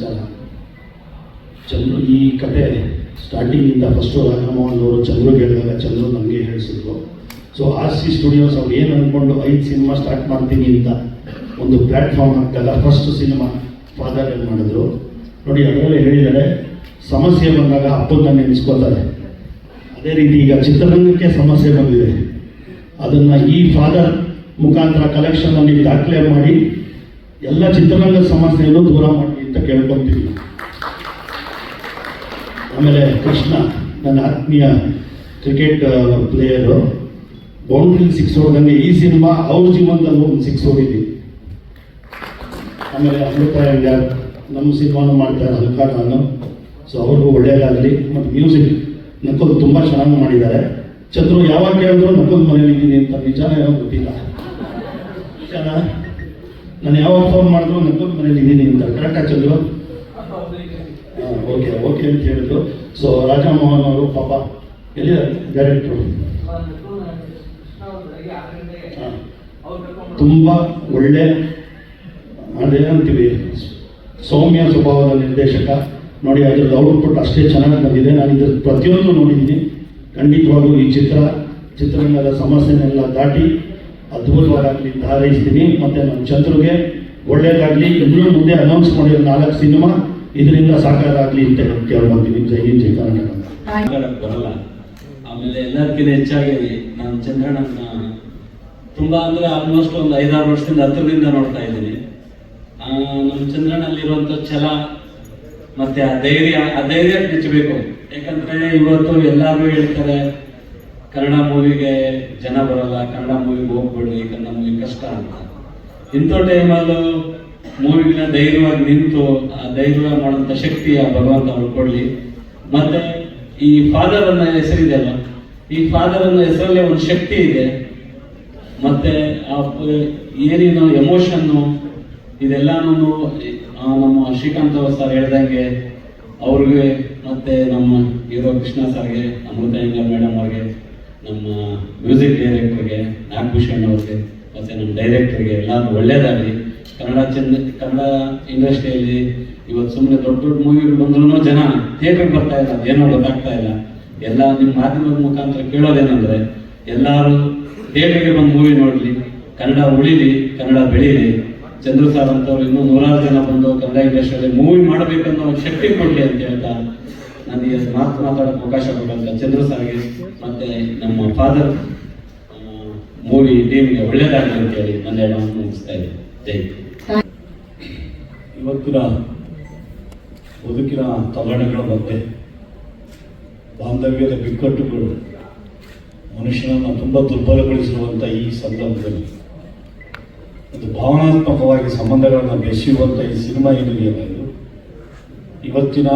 ನಮಸ್ಕಾರ. ಚಂದ್ರು, ಈ ಕತೆ ಸ್ಟಾರ್ಟಿಂಗಿಂದ ಫಸ್ಟು ರಾಜಮೋಹನ್ ಅವರು ಚಂದ್ರಿಗೆ ಹೇಳಿದಾಗ ಚಂದ್ರು ನಮಗೆ ಹೇಳಿಸಿದ್ರು. ಸೊ RC ಸ್ಟುಡಿಯೋಸ್ ಅವ್ರು ಏನು ಅಂದ್ಕೊಂಡು 5 ಸಿನಿಮಾ ಸ್ಟಾರ್ಟ್ ಮಾಡ್ತೀನಿ ಅಂತ ಒಂದು ಪ್ಲ್ಯಾಟ್ಫಾರ್ಮ್ ಹಾಕ್ದಾಗ ಫಸ್ಟ್ ಸಿನಿಮಾ ಫಾದರ್ ಏನು ಮಾಡಿದ್ರು ನೋಡಿ. ಅದರಲ್ಲಿ ಹೇಳಿದರೆ ಸಮಸ್ಯೆ ಬಂದಾಗ ಅಪ್ಪನ್ನ ನೆನೆಸ್ಕೋತಾರೆ. ಅದೇ ರೀತಿ ಈಗ ಚಿತ್ರರಂಗಕ್ಕೆ ಸಮಸ್ಯೆ ಬಂದಿದೆ, ಅದನ್ನು ಈ ಫಾದರ್ ಮುಖಾಂತರ ಕಲೆಕ್ಷನಲ್ಲಿ ದಾಖಲೆ ಮಾಡಿ ಎಲ್ಲ ಚಿತ್ರರಂಗದ ಸಮಸ್ಯೆಯನ್ನು ದೂರ ಮಾಡಿ ಅಂತ ಕೇಳ್ಕೊತೀವಿ. ಆಮೇಲೆ ಕೃಷ್ಣ ನನ್ನ ಆತ್ಮೀಯ ಕ್ರಿಕೆಟ್ ಪ್ಲೇಯರು, ಬೌಂಡ್ರಿ 6 ಹೊಡೆದಂಗೆ ಈ ಸಿನಿಮಾ ಅವ್ರ ಜೀವನದಲ್ಲೂ ಒಂದು 6 ಹೊಡಿದ್ವಿ. ಆಮೇಲೆ ಅಮೃತ ನಮ್ಮ ಸಿನಿಮಾನು ಮಾಡ್ತಾರೆ ಹಲ್ಕಾ ನಾನು. ಸೊ ಅವ್ರಿಗೂ ಒಳ್ಳೆಯದಾಗಲಿ. ಮತ್ತು ಮ್ಯೂಸಿಕ್ ನಕ್ಕೋದು ತುಂಬ ಚೆನ್ನಾಗಿ ಮಾಡಿದ್ದಾರೆ. ಚಂದ್ರು ಯಾವಾಗ ಕೇಳಿದ್ರು ನಕ್ಕೋದು ಮನೇಲಿದ್ದೀನಿ ಅಂತ ನಿಜಾನೇ ಗೊತ್ತಿಲ್ಲ. ನಿಜಾನ ನಾನು ಯಾವಾಗ ಫೋನ್ ಮಾಡಿದ್ರು ನಕ್ಕೋದು ಮನೇಲಿದ್ದೀನಿ ಅಂತ ಕರೆಕ್ಟಾಗಿ ಚಂದ್ರು? ಓಕೆ ಓಕೆ ಅಂತ ಹೇಳಿದ್ರು. ಸೊ ರಾಜಮೋಹನ್ ಅವರು ಪಾಪ ಎಲ್ಲಿದ್ದಾರೆ ಡೈರೆಕ್ಟ್ರು, ತುಂಬ ಒಳ್ಳೆ ಅದೇನಂತೀವಿ ಸೌಮ್ಯ ಸ್ವಭಾವದ ನಿರ್ದೇಶಕ ನೋಡಿ. ಅದ್ರದ್ದು ಔಟ್ಪುಟ್ ಅಷ್ಟೇ ಚೆನ್ನಾಗಿ ಬಂದಿದೆ. ನಾನು ಇದ್ರ ಪ್ರತಿಯೊಂದು ನೋಡಿದ್ದೀನಿ. ಖಂಡಿತವಾಗ್ಲೂ ಈ ಚಿತ್ರರಂಗದ ಸಮಸ್ಯೆನೆಲ್ಲ ದಾಟಿ ಅದ್ಭುತವಾಗಲಿ ಅಂತ ಹಾರೈಸ್ತೀನಿ. ಮತ್ತು ನಮ್ಮ ಚಂದ್ರಿಗೆ ಒಳ್ಳೇದಾಗಲಿ. ಇನ್ನೂ ಮುಂದೆ ಅನೌನ್ಸ್ ಮಾಡಿರೋ 4 ಸಿನಿಮಾ ಇದರಿಂದ ಸಾಕಾರ ಆಗಲಿ ಅಂತ ಕೇಳ್ಕೊತೀನಿ. ಜೈ ಹಿಂದ್, ಜೈ ಕರ್ನಾಟಕ. ಬರಲ್ಲ. ಆಮೇಲೆ ಎಲ್ಲದಕ್ಕಿಂತ ಹೆಚ್ಚಾಗಿ ನಾನು ಚಂದ್ರಣ್ಣನ ತುಂಬ ಅಂದರೆ ಆಲ್ಮೋಸ್ಟ್ ಒಂದು 5-6 ವರ್ಷದಿಂದ ಹತ್ತಿರದಿಂದ ನೋಡ್ತಾ ಇದ್ದೀನಿ. ನಮ್ಮ ಚಂದ್ರಣ್ಣಲ್ಲಿರುವಂಥ ಛಲ ಮತ್ತು ಆ ಧೈರ್ಯ ಮೆಚ್ಚಬೇಕು. ಯಾಕಂದರೆ ಇವತ್ತು ಎಲ್ಲರೂ ಹೇಳ್ತಾರೆ ಕನ್ನಡ ಮೂವಿಗೆ ಜನ ಬರಲ್ಲ, ಕನ್ನಡ ಮೂವಿಗೆ ಹೋಗ್ಬೇಡಿ, ಕನ್ನಡ ಮೂವಿ ಕಷ್ಟ ಅಂತ. ಇಂಥ ಟೈಮಲ್ಲೂ ಮೂವಿನ ಧೈರ್ಯವಾಗಿ ನಿಂತು ಆ ಧೈರ್ಯ ಮಾಡುವಂಥ ಶಕ್ತಿ ಆ ಭಗವಂತ ಅವ್ರು ಕೊಡಲಿ. ಮತ್ತು ಈ ಫಾದರ್ ಅನ್ನೋ ಹೆಸರಿದೆ ಅಲ್ಲ, ಈ ಫಾದರ್ ಅನ್ನೋ ಹೆಸರಲ್ಲೇ ಒಂದು ಶಕ್ತಿ ಇದೆ. ಮತ್ತು ಆ ಏನೇನು ಎಮೋಷನ್ನು ಇದೆಲ್ಲನೂ ನಮ್ಮ ಶ್ರೀಕಾಂತ್ ಅವ್ರ ಸರ್ ಹೇಳ್ದಂಗೆ ಅವ್ರಿಗೆ, ಮತ್ತು ನಮ್ಮ ಹೀರೋ ಕೃಷ್ಣ ಸರ್ಗೆ, ಅಮೃತ ಮೇಡಮ್ ಅವ್ರಿಗೆ, ನಮ್ಮ ಮ್ಯೂಸಿಕ್ ಡೈರೆಕ್ಟರ್ಗೆ ನಾಗಭೂಷಣ್ ಅವ್ರಿಗೆ, ಮತ್ತು ನಮ್ಮ ಡೈರೆಕ್ಟರ್ಗೆ ಎಲ್ಲರೂ ಒಳ್ಳೇದಾಗಲಿ. ಕನ್ನಡ ಇಂಡಸ್ಟ್ರಿಯಲ್ಲಿ ಇವತ್ತು ಸುಮ್ಮನೆ ದೊಡ್ಡ ದೊಡ್ಡ ಮೂವಿಗಳು ಬಂದ್ರೂ ಜನ ಥಿಯೇಟ್ರಿಗೆ ಬರ್ತಾ ಇಲ್ಲ, ಏನೋ ಗೊತ್ತಾಗ್ತಾ ಇಲ್ಲ. ಎಲ್ಲ ನಿಮ್ಮ ಮಾಧ್ಯಮದ ಮುಖಾಂತರ ಕೇಳೋದೇನೆಂದರೆ ಎಲ್ಲರೂ ಥಿಯೇಟ್ರಿಗೆ ಬಂದು ಮೂವಿ ನೋಡಲಿ, ಕನ್ನಡ ಉಳಿಲಿ, ಕನ್ನಡ ಬೆಳೀಲಿ. ಚಂದ್ರು ಸರ್ ಅಂತವ್ರು ಇನ್ನೂ 100 ಜನ ಬಂದು ಕನ್ನಡ ಇಂಡಸ್ಟ್ರಿಯಲ್ಲಿ ಮೂವಿ ಮಾಡಬೇಕನ್ನೋ ಶಕ್ತಿ ಕೊಡಲಿ ಅಂತ ಹೇಳ್ತಾ ನನಗೆ ಮಾತಾಡೋಕ್ಕೆ ಅವಕಾಶ ಕೊಟ್ಟಂತ ಚಂದ್ರು ಸರ್ಗೆ ಮತ್ತು ನಮ್ಮ ಫಾದರ್ ಮೂವಿ ಟೀಮ್ಗೆ ಒಳ್ಳೇದಾಗಲಿ ಅಂತೇಳಿ ನನ್ನ ಮಾತು ಮುಗಿಸ್ತಾ ಇದ್ದೀನಿ. ಜೈ. ಇವತ್ತಿನ ಬದುಕಿನ ತಲ್ಲಣಗಳ ಮಧ್ಯೆ ಬಾಂಧವ್ಯದ ಬಿಕ್ಕಟ್ಟುಗಳು ಮನುಷ್ಯನನ್ನು ತುಂಬ ದುರ್ಬಲಗೊಳಿಸಿರುವಂಥ ಈ ಸಂದರ್ಭದಲ್ಲಿ ಒಂದು ಭಾವನಾತ್ಮಕವಾಗಿ ಸಂಬಂಧಗಳನ್ನು ಬೆಸೆಯುವಂಥ ಈ ಸಿನಿಮಾ ಏನಿದೆಯಲ್ಲ, ಇದು ಇವತ್ತಿನ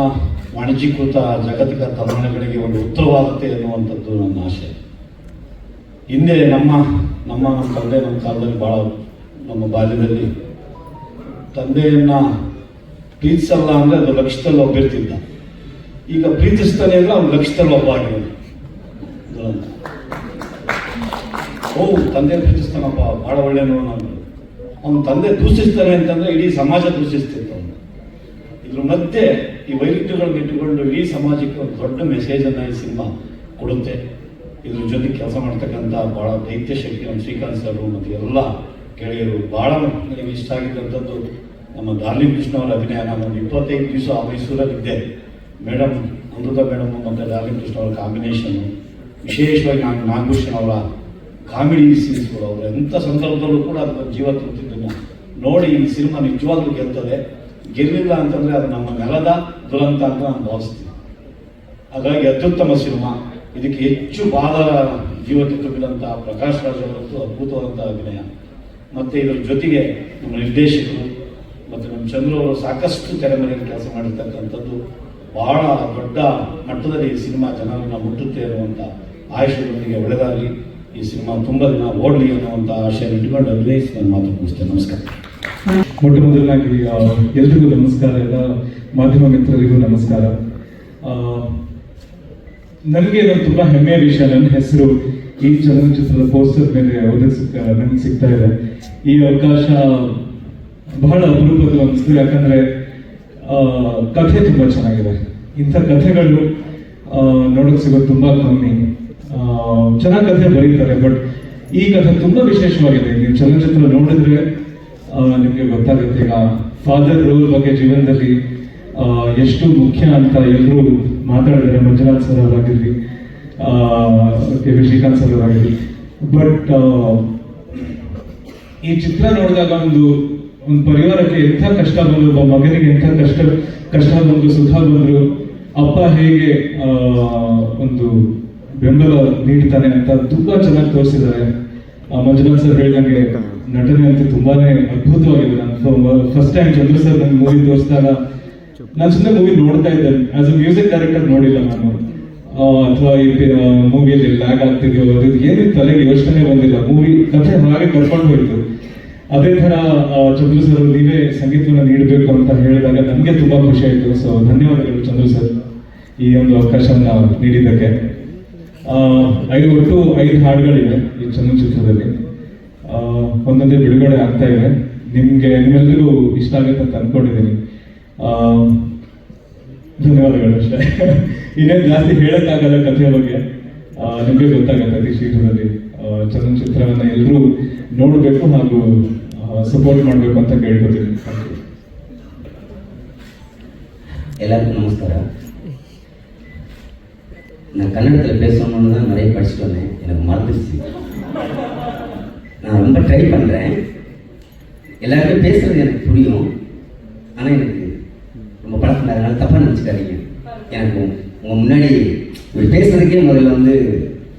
ವಾಣಿಜ್ಯೀಕೃತ ಜಾಗತಿಕ ತಲ್ಲಣಗಳಿಗೆ ಒಂದು ಉತ್ತರವಾಗುತ್ತೆ ಎನ್ನುವಂಥದ್ದು ನನ್ನ ಆಶೆ. ಹಿಂದೆ ನಮ್ಮ ತಂದೆ ನಮ್ಮ ಕಾಲದಲ್ಲಿ ಭಾಳ, ನಮ್ಮ ಬಾಲ್ಯದಲ್ಲಿ ತಂದೆಯನ್ನು ಪ್ರೀತಿಸಲ್ಲ ಅಂದರೆ ಅದು ಲಕ್ಷ್ಯದಲ್ಲಿ ಒಬ್ಬಿರ್ತಿದ್ದ. ಈಗ ಪ್ರೀತಿಸ್ತಾನೆ ಅಂದರೆ ಅವ್ನು ಲಕ್ಷ್ಯದಲ್ಲಿ ಒಬ್ಬ ಆಗಿರೋದು. ತಂದೆ ಪ್ರೀತಿಸ್ತಾನಪ್ಪ, ಭಾಳ ಒಳ್ಳೆಯನು ನಾನು. ಅವನ ತಂದೆ ದೂಷಿಸ್ತಾನೆ ಅಂತಂದರೆ ಇಡೀ ಸಮಾಜ ದೂಷಿಸ್ತಿತ್ತು ಅವನು. ಇದ್ರ ಮಧ್ಯೆ ಈ ವೈರುಧ್ಯಗಳನ್ನ ಇಟ್ಟುಕೊಂಡು ಇಡೀ ಸಮಾಜಕ್ಕೆ ಒಂದು ದೊಡ್ಡ ಮೆಸೇಜನ್ನು ಈ ಸಿನಿಮಾ ಕೊಡುತ್ತೆ. ಇದ್ರ ಜೊತೆ ಕೆಲಸ ಮಾಡ್ತಕ್ಕಂಥ ಭಾಳ ದೈತ್ಯ ಶಕ್ತಿ ನಮ್ಮ ಶ್ರೀಕಾಂತ್ ಸರ್ ಮತ್ತು ಎಲ್ಲ ಗೆಳೆಯರು. ಭಾಳ ನನಗೆ ಇಷ್ಟ ಆಗಿದ್ದಂಥದ್ದು ನಮ್ಮ ಡಾರ್ಲಿಂಗ್ ಕೃಷ್ಣ ಅವರ ಅಭಿನಯ. ನಾನು ಒಂದು 25 ದಿವಸ ಮೈಸೂರಲ್ಲಿದ್ದೆ. ಮೇಡಮ್ ಅಮೃತ ಮೇಡಮ್ ಮತ್ತು ಡಾರ್ಲಿಂಗ್ ಕೃಷ್ಣ ಅವರ ಕಾಂಬಿನೇಷನ್ನು, ವಿಶೇಷವಾಗಿ ನಾಗಭೂಷಣ್ ಅವರ ಕಾಮಿಡಿ ಸೀನ್ಸ್ಗಳು, ಅವರು ಎಂಥ ಸಂದರ್ಭದಲ್ಲೂ ಕೂಡ ಅದನ್ನು ಜೀವ ತುಂಬಿದ್ದನ್ನು ನೋಡಿ ಈ ಸಿನಿಮಾ ನಿಜವಾಗ್ಲೂ ಗೆಲ್ತದೆ. ಗೆಲ್ಲಿಲ್ಲ ಅಂತಂದರೆ ಅದು ನಮ್ಮ ನೆಲದ ದುರಂತ ಅಂತ ನಾನು ಭಾವಿಸ್ತೀನಿ. ಹಾಗಾಗಿ ಅತ್ಯುತ್ತಮ ಸಿನಿಮಾ. ಇದಕ್ಕೆ ಹೆಚ್ಚು ಬಾಲ ಜೀವಕ್ಕೆ ತುಂಬಿದಂಥ ಪ್ರಕಾಶ್ ರಾಜ್ ಅವರದ್ದು ಅದ್ಭುತವಾದಂಥ ಅಭಿನಯ. ಮತ್ತು ಇದರ ಜೊತೆಗೆ ನಮ್ಮ ನಿರ್ದೇಶಕರು ಮತ್ತು ನಮ್ಮ ಚಂದ್ರು ಅವರು ಸಾಕಷ್ಟು ತೆರೆ ಮನೆಯಲ್ಲಿ ಕೆಲಸ ಮಾಡಿರ್ತಕ್ಕಂಥದ್ದು ಭಾಳ ದೊಡ್ಡ ಮಟ್ಟದಲ್ಲಿ ಈ ಸಿನಿಮಾ ಜನರನ್ನು ಮುಟ್ಟುತ್ತೆ ಅನ್ನುವಂಥ ಆಯುಷ್ಯದೊಂದಿಗೆ ಒಳ್ಳೆಯದಾಗಲಿ. ಈ ಸಿನಿಮಾ ತುಂಬ ದಿನ ಓಡಲಿ ಅನ್ನುವಂಥ ಆಶೆಯನ್ನು ಇಟ್ಕೊಂಡು ಅಭಿನಯಿಸಿ ನಾನು ಮಾತು ಮುಗಿಸ್ತೇನೆ. ನಮಸ್ಕಾರ. ಮೊಟ್ಟ ಮೊದಲನಾಗಿ ಎಲ್ರಿಗೂ ನಮಸ್ಕಾರ, ಎಲ್ಲ ಮಾಧ್ಯಮ ಮಿತ್ರರಿಗೂ ನಮಸ್ಕಾರ. ನನಗೆ ತುಂಬ ಹೆಮ್ಮೆಯ ವಿಷಯ, ನನ್ನ ಹೆಸರು ಈ ಚಲನಚಿತ್ರದ ಪೋಸ್ಟರ್ ಮೇಲೆ ನನಗೆ ಸಿಗ್ತಾ ಇದೆ. ಈ ಅವಕಾಶ ಬಹಳ ಅಪರೂಪದ ಅನಿಸ್ತು. ಯಾಕಂದರೆ ಕಥೆ ತುಂಬ ಚೆನ್ನಾಗಿದೆ. ಇಂಥ ಕಥೆಗಳು ನೋಡೋಕೆ ಸಿಗೋದು ತುಂಬ ಕಮ್ಮಿ. ಚೆನ್ನಾಗಿ ಕಥೆ ಬರೀತಾರೆ, ಬಟ್ ಈ ಕಥೆ ತುಂಬ ವಿಶೇಷವಾಗಿದೆ. ನೀವು ಚಲನಚಿತ್ರ ನೋಡಿದ್ರೆ ನಿಮಗೆ ಗೊತ್ತಾಗುತ್ತೆ. ಈಗ ಫಾದರ್ ರೋಲ್ ಬಗ್ಗೆ ಜೀವನದಲ್ಲಿ ಎಷ್ಟು ಮುಖ್ಯ ಅಂತ ಎಲ್ಲರೂ ಮಾತಾಡಿದ್ದಾರೆ. ಮಂಜುನಾಥ್ ಸರ್ ಅವರಾಗಿರಲಿ, ಕೆ ವಿ ಶ್ರೀಕಾಂತ್ ಸರ್ ಅವರಾಗಿರಲಿ. ಬಟ್ ಈ ಚಿತ್ರ ನೋಡಿದಾಗ ಒಂದು ಪರಿವಾರಕ್ಕೆ ಎಂಥ ಕಷ್ಟ ಬಂದ್ರು, ಒಬ್ಬ ಮಗನಿಗೆ ಎಂಥ ಕಷ್ಟ ಬಂದ್ರು, ಸುಖ ಬಂದ್ರು, ಅಪ್ಪ ಹೇಗೆ ಒಂದು ಬೆಂಬಲ ನೀಡ್ತಾನೆ ಅಂತ ತುಂಬಾ ಚೆನ್ನಾಗಿ ತೋರಿಸಿದ್ದಾರೆ. ಮಂಜುನಾಥ್ ಸರ್ ಹೇಳಿದಂಗೆ ನಟನೆ ಅಂತೂ ತುಂಬಾನೇ ಅದ್ಭುತವಾಗಿದೆ. ನಾನು ಫಸ್ಟ್ ಟೈಮ್ ಚಂದ್ರ ಸರ್ ನನ್ನ ಮೂವಿ ತೋರಿಸಿದಾಗ ನಾನು ಸುಮ್ಮನೆ ಮೂವಿ ನೋಡ್ತಾ ಇದ್ದೇನೆ. ಆಸ್ ಅ ಮ್ಯೂಸಿಕ್ ಡೈರೆಕ್ಟರ್ ನೋಡಿಲ್ಲ ನಾನು, ಅಥವಾ ಈ ಮೂವಿಯಲ್ಲಿ ಲ್ಯಾಗ್ ಆಗ್ತಿದೆಯೋ ಅದು ಏನು ತಲೆಗೆ ಯೋಚನೆ ಬಂದಿಲ್ಲ. ಮೂವಿ ಕಥೆ ಹಾಗೆ ಕರ್ಕೊಂಡು ಹೋಯ್ತು. ಅದೇ ತರ ಚಂದ್ರು ಸರ್ ನೀವೇ ಸಂಗೀತವನ್ನು ನೀಡಬೇಕು ಅಂತ ಹೇಳಿದಾಗ ನನಗೆ ತುಂಬಾ ಖುಷಿ ಆಯಿತು. ಸೊ ಧನ್ಯವಾದಗಳು ಚಂದ್ರು ಸರ್ ಈ ಒಂದು ಅವಕಾಶವನ್ನ ನೀಡಿದ್ದಕ್ಕೆ. ಒಟ್ಟು 5 ಹಾಡುಗಳಿವೆ ಈ ಚಲನಚಿತ್ರದಲ್ಲಿ. ಒಂದೊಂದೇ ಬಿಡುಗಡೆ ಆಗ್ತಾ ಇದೆ. ನಿಮ್ಮೆಲ್ಲರಿಗೂ ಇಷ್ಟ ಆಗುತ್ತೆ ಅಂತ ಅನ್ಕೊಂಡಿದ್ದೀನಿ. ಧನ್ಯವಾದಗಳು ಅಷ್ಟೇ. ಇನ್ನೇನು ಜಾಸ್ತಿ ಹೇಳಕ್ಕಾಗಲ್ಲ ಕಥೆಯ ಬಗ್ಗೆ. ನಿಮಗೆ ಗೊತ್ತಾಗತ್ತೆ ಅತಿ ಶೀಘ್ರದಲ್ಲಿ. ಚಲನಚಿತ್ರವನ್ನ ಎಲ್ಲರೂ ನೋಡಬೇಕು ಹಾಗೂ ಸಪೋರ್ಟ್ ಮಾಡಬೇಕು ಅಂತ ಕೇಳ್ಕೊತೀನಿ. எல்லாருக்கும் நமஸ்காரம். நான் கன்னடத்தில் பேசணும்னு தான் நிறைய படிச்சுட்டு வந்தேன், எனக்கு மறந்துடுச்சு. நான் ரொம்ப ட்ரை பண்ணுறேன். எல்லாருமே பேசுகிறது எனக்கு புரியும், ஆனால் எனக்கு ரொம்ப பழக்கம் அதனால தப்பாக நினச்சிக்காதீங்க. எனக்கு உங்கள் முன்னாடி இப்படி பேசுறதுக்கே முதல்ல வந்து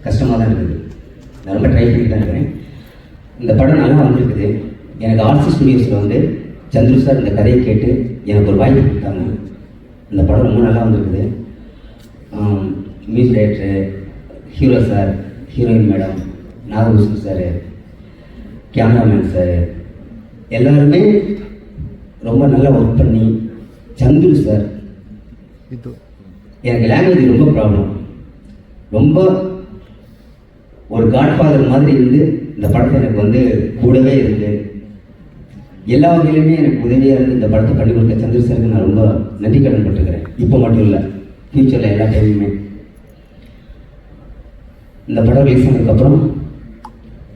கஷ்டமாக தான் இருக்குது. நான் ரொம்ப ட்ரை பண்ணி தான் இருக்கிறேன். இந்த படம் நல்லா வந்திருக்குது. எனக்கு ஆர்சி ஸ்டுடியோஸில் வந்து சந்துரு சார் இந்த கதையை கேட்டு எனக்கு ஒரு வாய்ப்பு கொடுத்தாங்க. இந்த படம் ரொம்ப நல்லா வந்திருக்குது. Music director, hero sir, heroine madam, Nagabhushan sir, cameraman sir எல்லாருமே ரொம்ப நல்லா ஒர்க் பண்ணி, சந்துரு சார் எனக்கு லாங்குவேஜ் ரொம்ப ப்ராப்ளம், ரொம்ப ஒரு காட்ஃபாதர் மாதிரி இருந்து இந்த படத்தை எனக்கு வந்து கூடவே இருந்து எல்லா வகையிலுமே எனக்கு உதவியாக இருந்து இந்த படத்தை பண்ணி கொடுத்த சந்திர சாருக்கு நான் ரொம்ப நன்றி கடன் பட்டிருக்கிறேன். இப்போ மட்டும் இல்லை, ஃப்யூச்சரில் எல்லா டைமுமே. இந்த படம் ரிலீஸ் ஆனதுக்கப்புறம்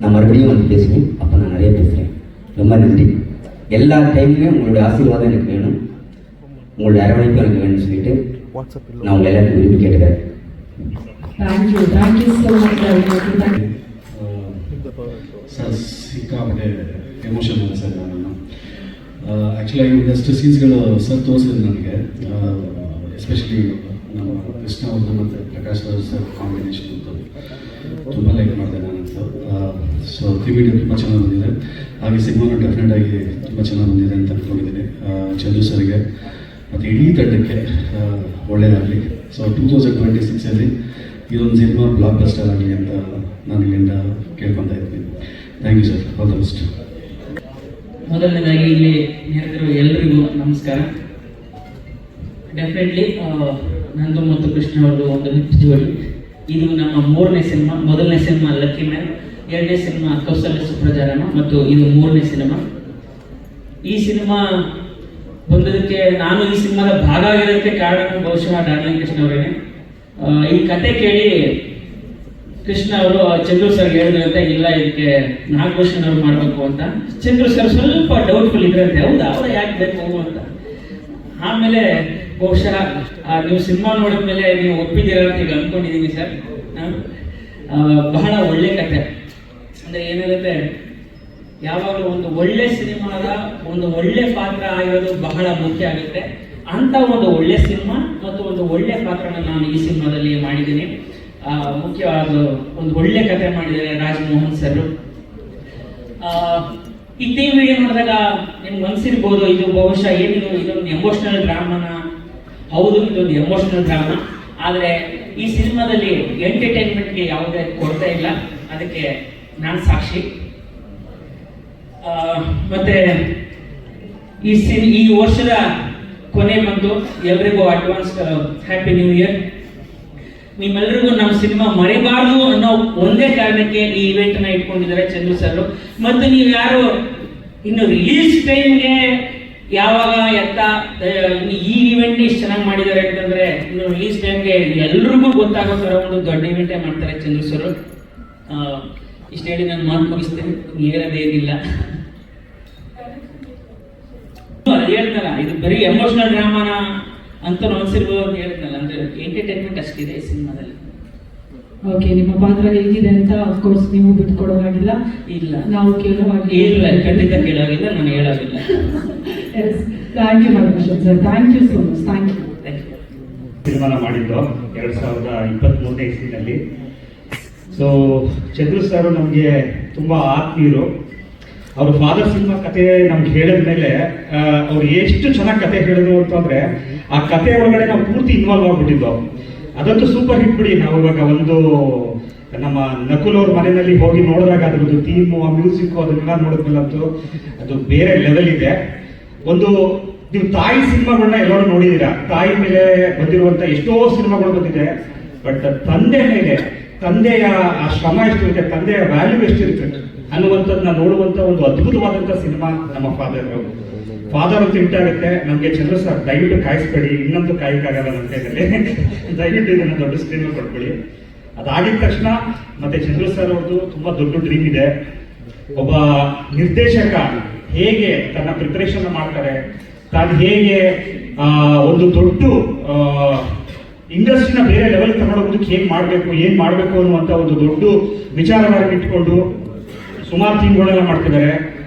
நான் மறுபடியும் வந்து பேசுவேன். அப்போ நான் நிறைய பேசுகிறேன். ரொம்ப நன்றி. எல்லா டைமுமே உங்களுடைய ஆசீர்வாதம் எனக்கு வேணும், உங்களுடைய அரவணைப்பு எனக்கு வேணும்னு சொல்லிட்டு நான் உங்களை எல்லாருக்கும் விரும்பி கேட்டுக்கிறேன். Thank you so much. Sir ಸಿಕ್ಕಾಪಟ್ಟೆ ಎಮೋಷನ್ ಇದೆ ಸರ್. ನಾನು ಆ್ಯಕ್ಚುಲಿ ಒಂದಷ್ಟು ಸೀನ್ಸ್ಗಳು ಸರ್ ತೋರಿಸಿದ್ರು ನನಗೆ. ಎಸ್ಪೆಷಲಿ ನಮ್ಮ ಕೃಷ್ಣ ಅವ್ರದ್ದು ಮತ್ತು ಪ್ರಕಾಶ್ ರಾಜ್ ಸರ್ ಕಾಂಬಿನೇಷನ್ ಅಂತ ತುಂಬ ಲೈಕ್ ಮಾಡಿದೆ ನಾನಂತೂ. ಸೊ ವಿಡಿಯೋ ತುಂಬ ಚೆನ್ನಾಗಿ ಬಂದಿದೆ. ಹಾಗೆ ಸಿನಿಮಾನು ಡೆಫಿನೆಟ್ ಆಗಿ ತುಂಬ ಚೆನ್ನಾಗಿ ಬಂದಿದೆ ಅಂತ ಅಂದ್ಕೊಂಡಿದ್ದೀನಿ. ಚಂದ್ರು ಸರ್ಗೆ ಮತ್ತು ಇಡೀ ತಂಡಕ್ಕೆ ಒಳ್ಳೆಯದಾಗಲಿ. ಸೊ 2026 ಇದೊಂದು ಸಿನಿಮಾ ಬ್ಲಾಕ್ ಬಸ್ಟರ್ ಆಗಲಿ ಅಂತ ನಾನು ಇಲ್ಲಿಂದ ಕೇಳ್ಕೊತಾ ಇದ್ದೀನಿ. Thank you sir, all the best. ಮೊದಲನೇದಾಗಿ ಇಲ್ಲಿ ನೆರೆದಿರುವ ಎಲ್ಲರಿಗೂ ನಮಸ್ಕಾರ. ಡೆಫಿನೆಟ್ಲಿ ನಂದು ಮತ್ತು ಕೃಷ್ಣ ಅವ್ರದ್ದು ಒಂದು ಹಿಟ್ ಜೋಡಿ. ಇದು ನಮ್ಮ 3ನೇ ಸಿನಿಮಾ. ಮೊದಲನೇ ಸಿನಿಮಾ ಲಕ್ಕಿ ಮ್ಯಾನ್, 2ನೇ ಸಿನಿಮಾ ಕೌಸಲ್ಯ ಸುಪ್ರಜಾರಾಮ ಮತ್ತು ಇದು 3ನೇ ಸಿನಿಮಾ. ಈ ಸಿನಿಮಾ ಬಂದದಕ್ಕೆ, ನಾನು ಈ ಸಿನಿಮಾದ ಭಾಗ ಆಗಿರೋದಕ್ಕೆ ಕಾರಣ ಬಹುಶಃ ಡಾರ್ಲಿಂಗ್ ಕೃಷ್ಣ ಅವರೇನೆ. ಈ ಕತೆ ಕೇಳಿ ಕೃಷ್ಣ ಅವರು ಚಂದ್ರು ಸರ್ಗೆ ಹೇಳಿದ್ರಂತೆ, ಇಲ್ಲ ಇದಕ್ಕೆ ನಾಗಭೂಷಣ್ ಅವ್ರು ಮಾಡಬೇಕು ಅಂತ. ಚಂದ್ರು ಸರ್ ಸ್ವಲ್ಪ ಡೌಟ್ಫುಲ್ ಇದ್ರಂತೆ, ಹೌದಾ ಅವ್ರ ಯಾಕೆ ಬೇಕು ಅಂತ. ಆಮೇಲೆ ಬಹುಶಃ ನೀವು ಸಿನಿಮಾ ನೋಡಿದ್ಮೇಲೆ ನೀವು ಒಪ್ಪಿದ್ದೀರ ಅಂತ ಈಗ ಅಂದ್ಕೊಂಡಿದ್ದೀನಿ ಸರ್. ಬಹಳ ಒಳ್ಳೆ ಕತೆ. ಅಂದರೆ ಏನಾಗುತ್ತೆ, ಯಾವಾಗಲೂ ಒಂದು ಒಳ್ಳೆ ಸಿನಿಮಾದ ಒಂದು ಒಳ್ಳೆ ಪಾತ್ರ ಆಗಿರೋದು ಬಹಳ ಮುಖ್ಯ ಆಗುತ್ತೆ. ಅಂತ ಒಂದು ಒಳ್ಳೆ ಸಿನಿಮಾ ಮತ್ತು ಒಂದು ಒಳ್ಳೆ ಪಾತ್ರನ ನಾನು ಈ ಸಿನಿಮಾದಲ್ಲಿ ಮಾಡಿದ್ದೀನಿ. ಮುಖ್ಯವಾದ ಒಂದು ಒಳ್ಳೆ ಕತೆ ಮಾಡಿದ್ದಾರೆ ರಾಜಮೋಹನ್ ಸರ್. ಈ ಟಿವಿ ನೋಡಿದಾಗ ನಿಮ್ಗೆ ಅನ್ಸಿರ್ಬೋದು, ಇದು ಬಹುಶಃ ಏನಿದು ಇದೊಂದು ಎಮೋಷನಲ್ ಡ್ರಾಮಾನ. ಹೌದು, ಇದೊಂದು ಎಮೋಷನಲ್ ಡ್ರಾಮಾ. ಆದರೆ ಈ ಸಿನಿಮಾದಲ್ಲಿ ಎಂಟರ್ಟೈನ್ಮೆಂಟ್ಗೆ ಯಾವುದೇ ಕೊರತೆ ಇಲ್ಲ, ಅದಕ್ಕೆ ನಾನು ಸಾಕ್ಷಿ. ಮತ್ತೆ ಈ ವರ್ಷದ ಕೊನೆ ಬಂತು. ಎಲ್ರಿಗೂ ಅಡ್ವಾನ್ಸ್ ಹ್ಯಾಪಿ ನ್ಯೂ ಇಯರ್. ನಿಮ್ಮೆಲ್ಲರಿಗೂ ನಮ್ಮ ಸಿನಿಮಾ ಮರಿಬಾರ್ದು ಅನ್ನೋ ಒಂದೇ ಕಾರಣಕ್ಕೆ ಈ ಇವೆಂಟ್ ನ ಇಟ್ಕೊಂಡಿದ್ದಾರೆ ಚಂದ್ರು ಸರ್. ಮತ್ತು ನೀವು ಯಾರು ಇನ್ನು ರಿಲೀಸ್ ಟೈಮ್ಗೆ ಯಾವಾಗ ಎತ್ತ ಈ ಇವೆಂಟ್ ಇಷ್ಟು ಚೆನ್ನಾಗಿ ಮಾಡಿದ್ದಾರೆ ಅಂತಂದ್ರೆ ಇನ್ನು ರಿಲೀಸ್ ಟೈಮ್ಗೆ ಎಲ್ರಿಗೂ ಗೊತ್ತಾಗೋ ಥರ ಒಂದು ದೊಡ್ಡ ಇವೆಂಟೇ ಮಾಡ್ತಾರೆ ಚಂದ್ರು ಸರ್. ಇಷ್ಟು ಹೇಳಿ ನಾನು ಮಾತು ಮುಗಿಸ್ತೇನೆ, ಹೇಳೋದೇನಿಲ್ಲ. ಹೇಳ್ತಾರ ಇದು ಬರೀ ಎಮೋಷನಲ್ ಡ್ರಾಮಾನ ಅಂತ ಅನ್ಸಿರ್ಬೋದು ಅಂತ ಹೇಳ್ತಾರಲ್ಲ, ಅಂದ್ರೆ ಎಂಟರ್ಟೈನ್ಮೆಂಟ್ ಅಷ್ಟಿದೆ ಈ ಸಿನಿಮಾದಲ್ಲಿ. ಓಕೆ, ನಿಮ್ಮ ಪಾತ್ರ ಹೇಗಿದೆ ಅಂತ ಅಫ್ಕೋರ್ಸ್ ನೀವು ಬಿಟ್ಕೊಡೋ ಹಾಗಿಲ್ಲ, ಇಲ್ಲ ನಾವು ಕೇಳೋ ಹಾಗೆ ಇಲ್ಲ, ಖಂಡಿತ ಕೇಳೋಗಿಲ್ಲ, ನಾನು ಹೇಳೋಗಿಲ್ಲ. Thank you Madhubhushan sir, thank you so much, thank you. ತೀರ್ಮಾನ ಮಾಡಿದ್ದು 2023ನೇ ಇಸ್ವಿನಲ್ಲಿ. ಸೊ ಚಂದ್ರು ಸರ್ ನಮಗೆ ತುಂಬ ಆತ್ಮೀಯರು. ಅವರು ಫಾದರ್ ಸಿನಿಮಾ ಕತೆ ನಮ್ಗೆ ಹೇಳಿದ ಮೇಲೆ ಅವ್ರು ಎಷ್ಟು ಚೆನ್ನಾಗಿ ಕತೆ ಹೇಳಿದ್ರು ಅಂತಂದ್ರೆ ಆ ಕತೆ ಒಳಗಡೆ ನಾವು ಪೂರ್ತಿ ಇನ್ವಾಲ್ವ್ ಆಗ್ಬಿಟ್ಟಿದ್ದು. ಅದಂತೂ ಸೂಪರ್ ಹಿಟ್ ಬಿಡಿ. ನಾವು ಇವಾಗ ಒಂದು ನಮ್ಮ ನಕುಲ್ ಅವ್ರ ಮನೆಯಲ್ಲಿ ಹೋಗಿ ನೋಡಿದಾಗ ಅದ್ರದ್ದು ಥೀಮು, ಆ ಮ್ಯೂಸಿಕ್ ಅದನ್ನೆಲ್ಲ ನೋಡಿದ್ಮೇಲಂತೂ ಅದು ಬೇರೆ ಲೆವೆಲ್ ಇದೆ. ಒಂದು ನೀವು ತಾಯಿ ಸಿನಿಮಾಗಳನ್ನ ಎಲ್ಲರೂ ನೋಡಿದ್ದೀರಾ, ತಾಯಿ ಮೇಲೆ ಬಂದಿರುವಂತ ಎಷ್ಟೋ ಸಿನಿಮಾಗಳು ಬಂದಿದೆ. ಬಟ್ ತಂದೆ ಮೇಲೆ, ತಂದೆಯ ಆ ಶ್ರಮ ಎಷ್ಟಿರುತ್ತೆ, ತಂದೆಯ ವ್ಯಾಲ್ಯೂ ಎಷ್ಟಿರುತ್ತೆ ಅನ್ನುವಂಥದ್ದನ್ನ ನೋಡುವಂತ ಒಂದು ಅದ್ಭುತವಾದಂಥ ಸಿನಿಮಾ ನಮ್ಮ ಫಾದರ್ ಅಂತ ಇಟ್ಟಾಗುತ್ತೆ. ನಮಗೆ ಚಂದ್ರ ಸರ್ ದಯವಿಟ್ಟು ಕಾಯಿಸ್ಬೇಡಿ, ಇನ್ನೊಂದು ಕಾಯಕ್ಕಾಗಲ್ಲ ನನ್ನ ಕೈಯಲ್ಲಿ, ದಯವಿಟ್ಟು ಇದನ್ನ ದೊಡ್ಡ ಸ್ಕ್ರೀನ್ ಕೊಟ್ಬಿಡಿ. ಅದಾಗಿದ ತಕ್ಷಣ ಮತ್ತೆ ಚಂದ್ರ ಸರ್ ಅವ್ರದ್ದು ತುಂಬಾ ದೊಡ್ಡ ಡ್ರೀಮ್ ಇದೆ. ಒಬ್ಬ ನಿರ್ದೇಶಕ ಹೇಗೆ ತನ್ನ ಪ್ರಿಪರೇಷನ್ ಮಾಡ್ತಾರೆ, ತಾನು ಹೇಗೆ ಒಂದು ದೊಡ್ಡ ಇಂಡಸ್ಟ್ರಿನ ಬೇರೆ ಲೆವೆಲ್ ತಗೊಂಡೋಗೋದಕ್ಕೆ ಹೇಗೆ ಮಾಡಬೇಕು, ಏನ್ ಮಾಡಬೇಕು ಅನ್ನುವಂಥ ಒಂದು ದೊಡ್ಡ ವಿಚಾರಗಳನ್ನು ಇಟ್ಕೊಂಡು ಸುಮಾರು ಥೀಮ್ಗಳೆಲ್ಲ ಮಾಡ್ತಿದ್ದಾರೆ.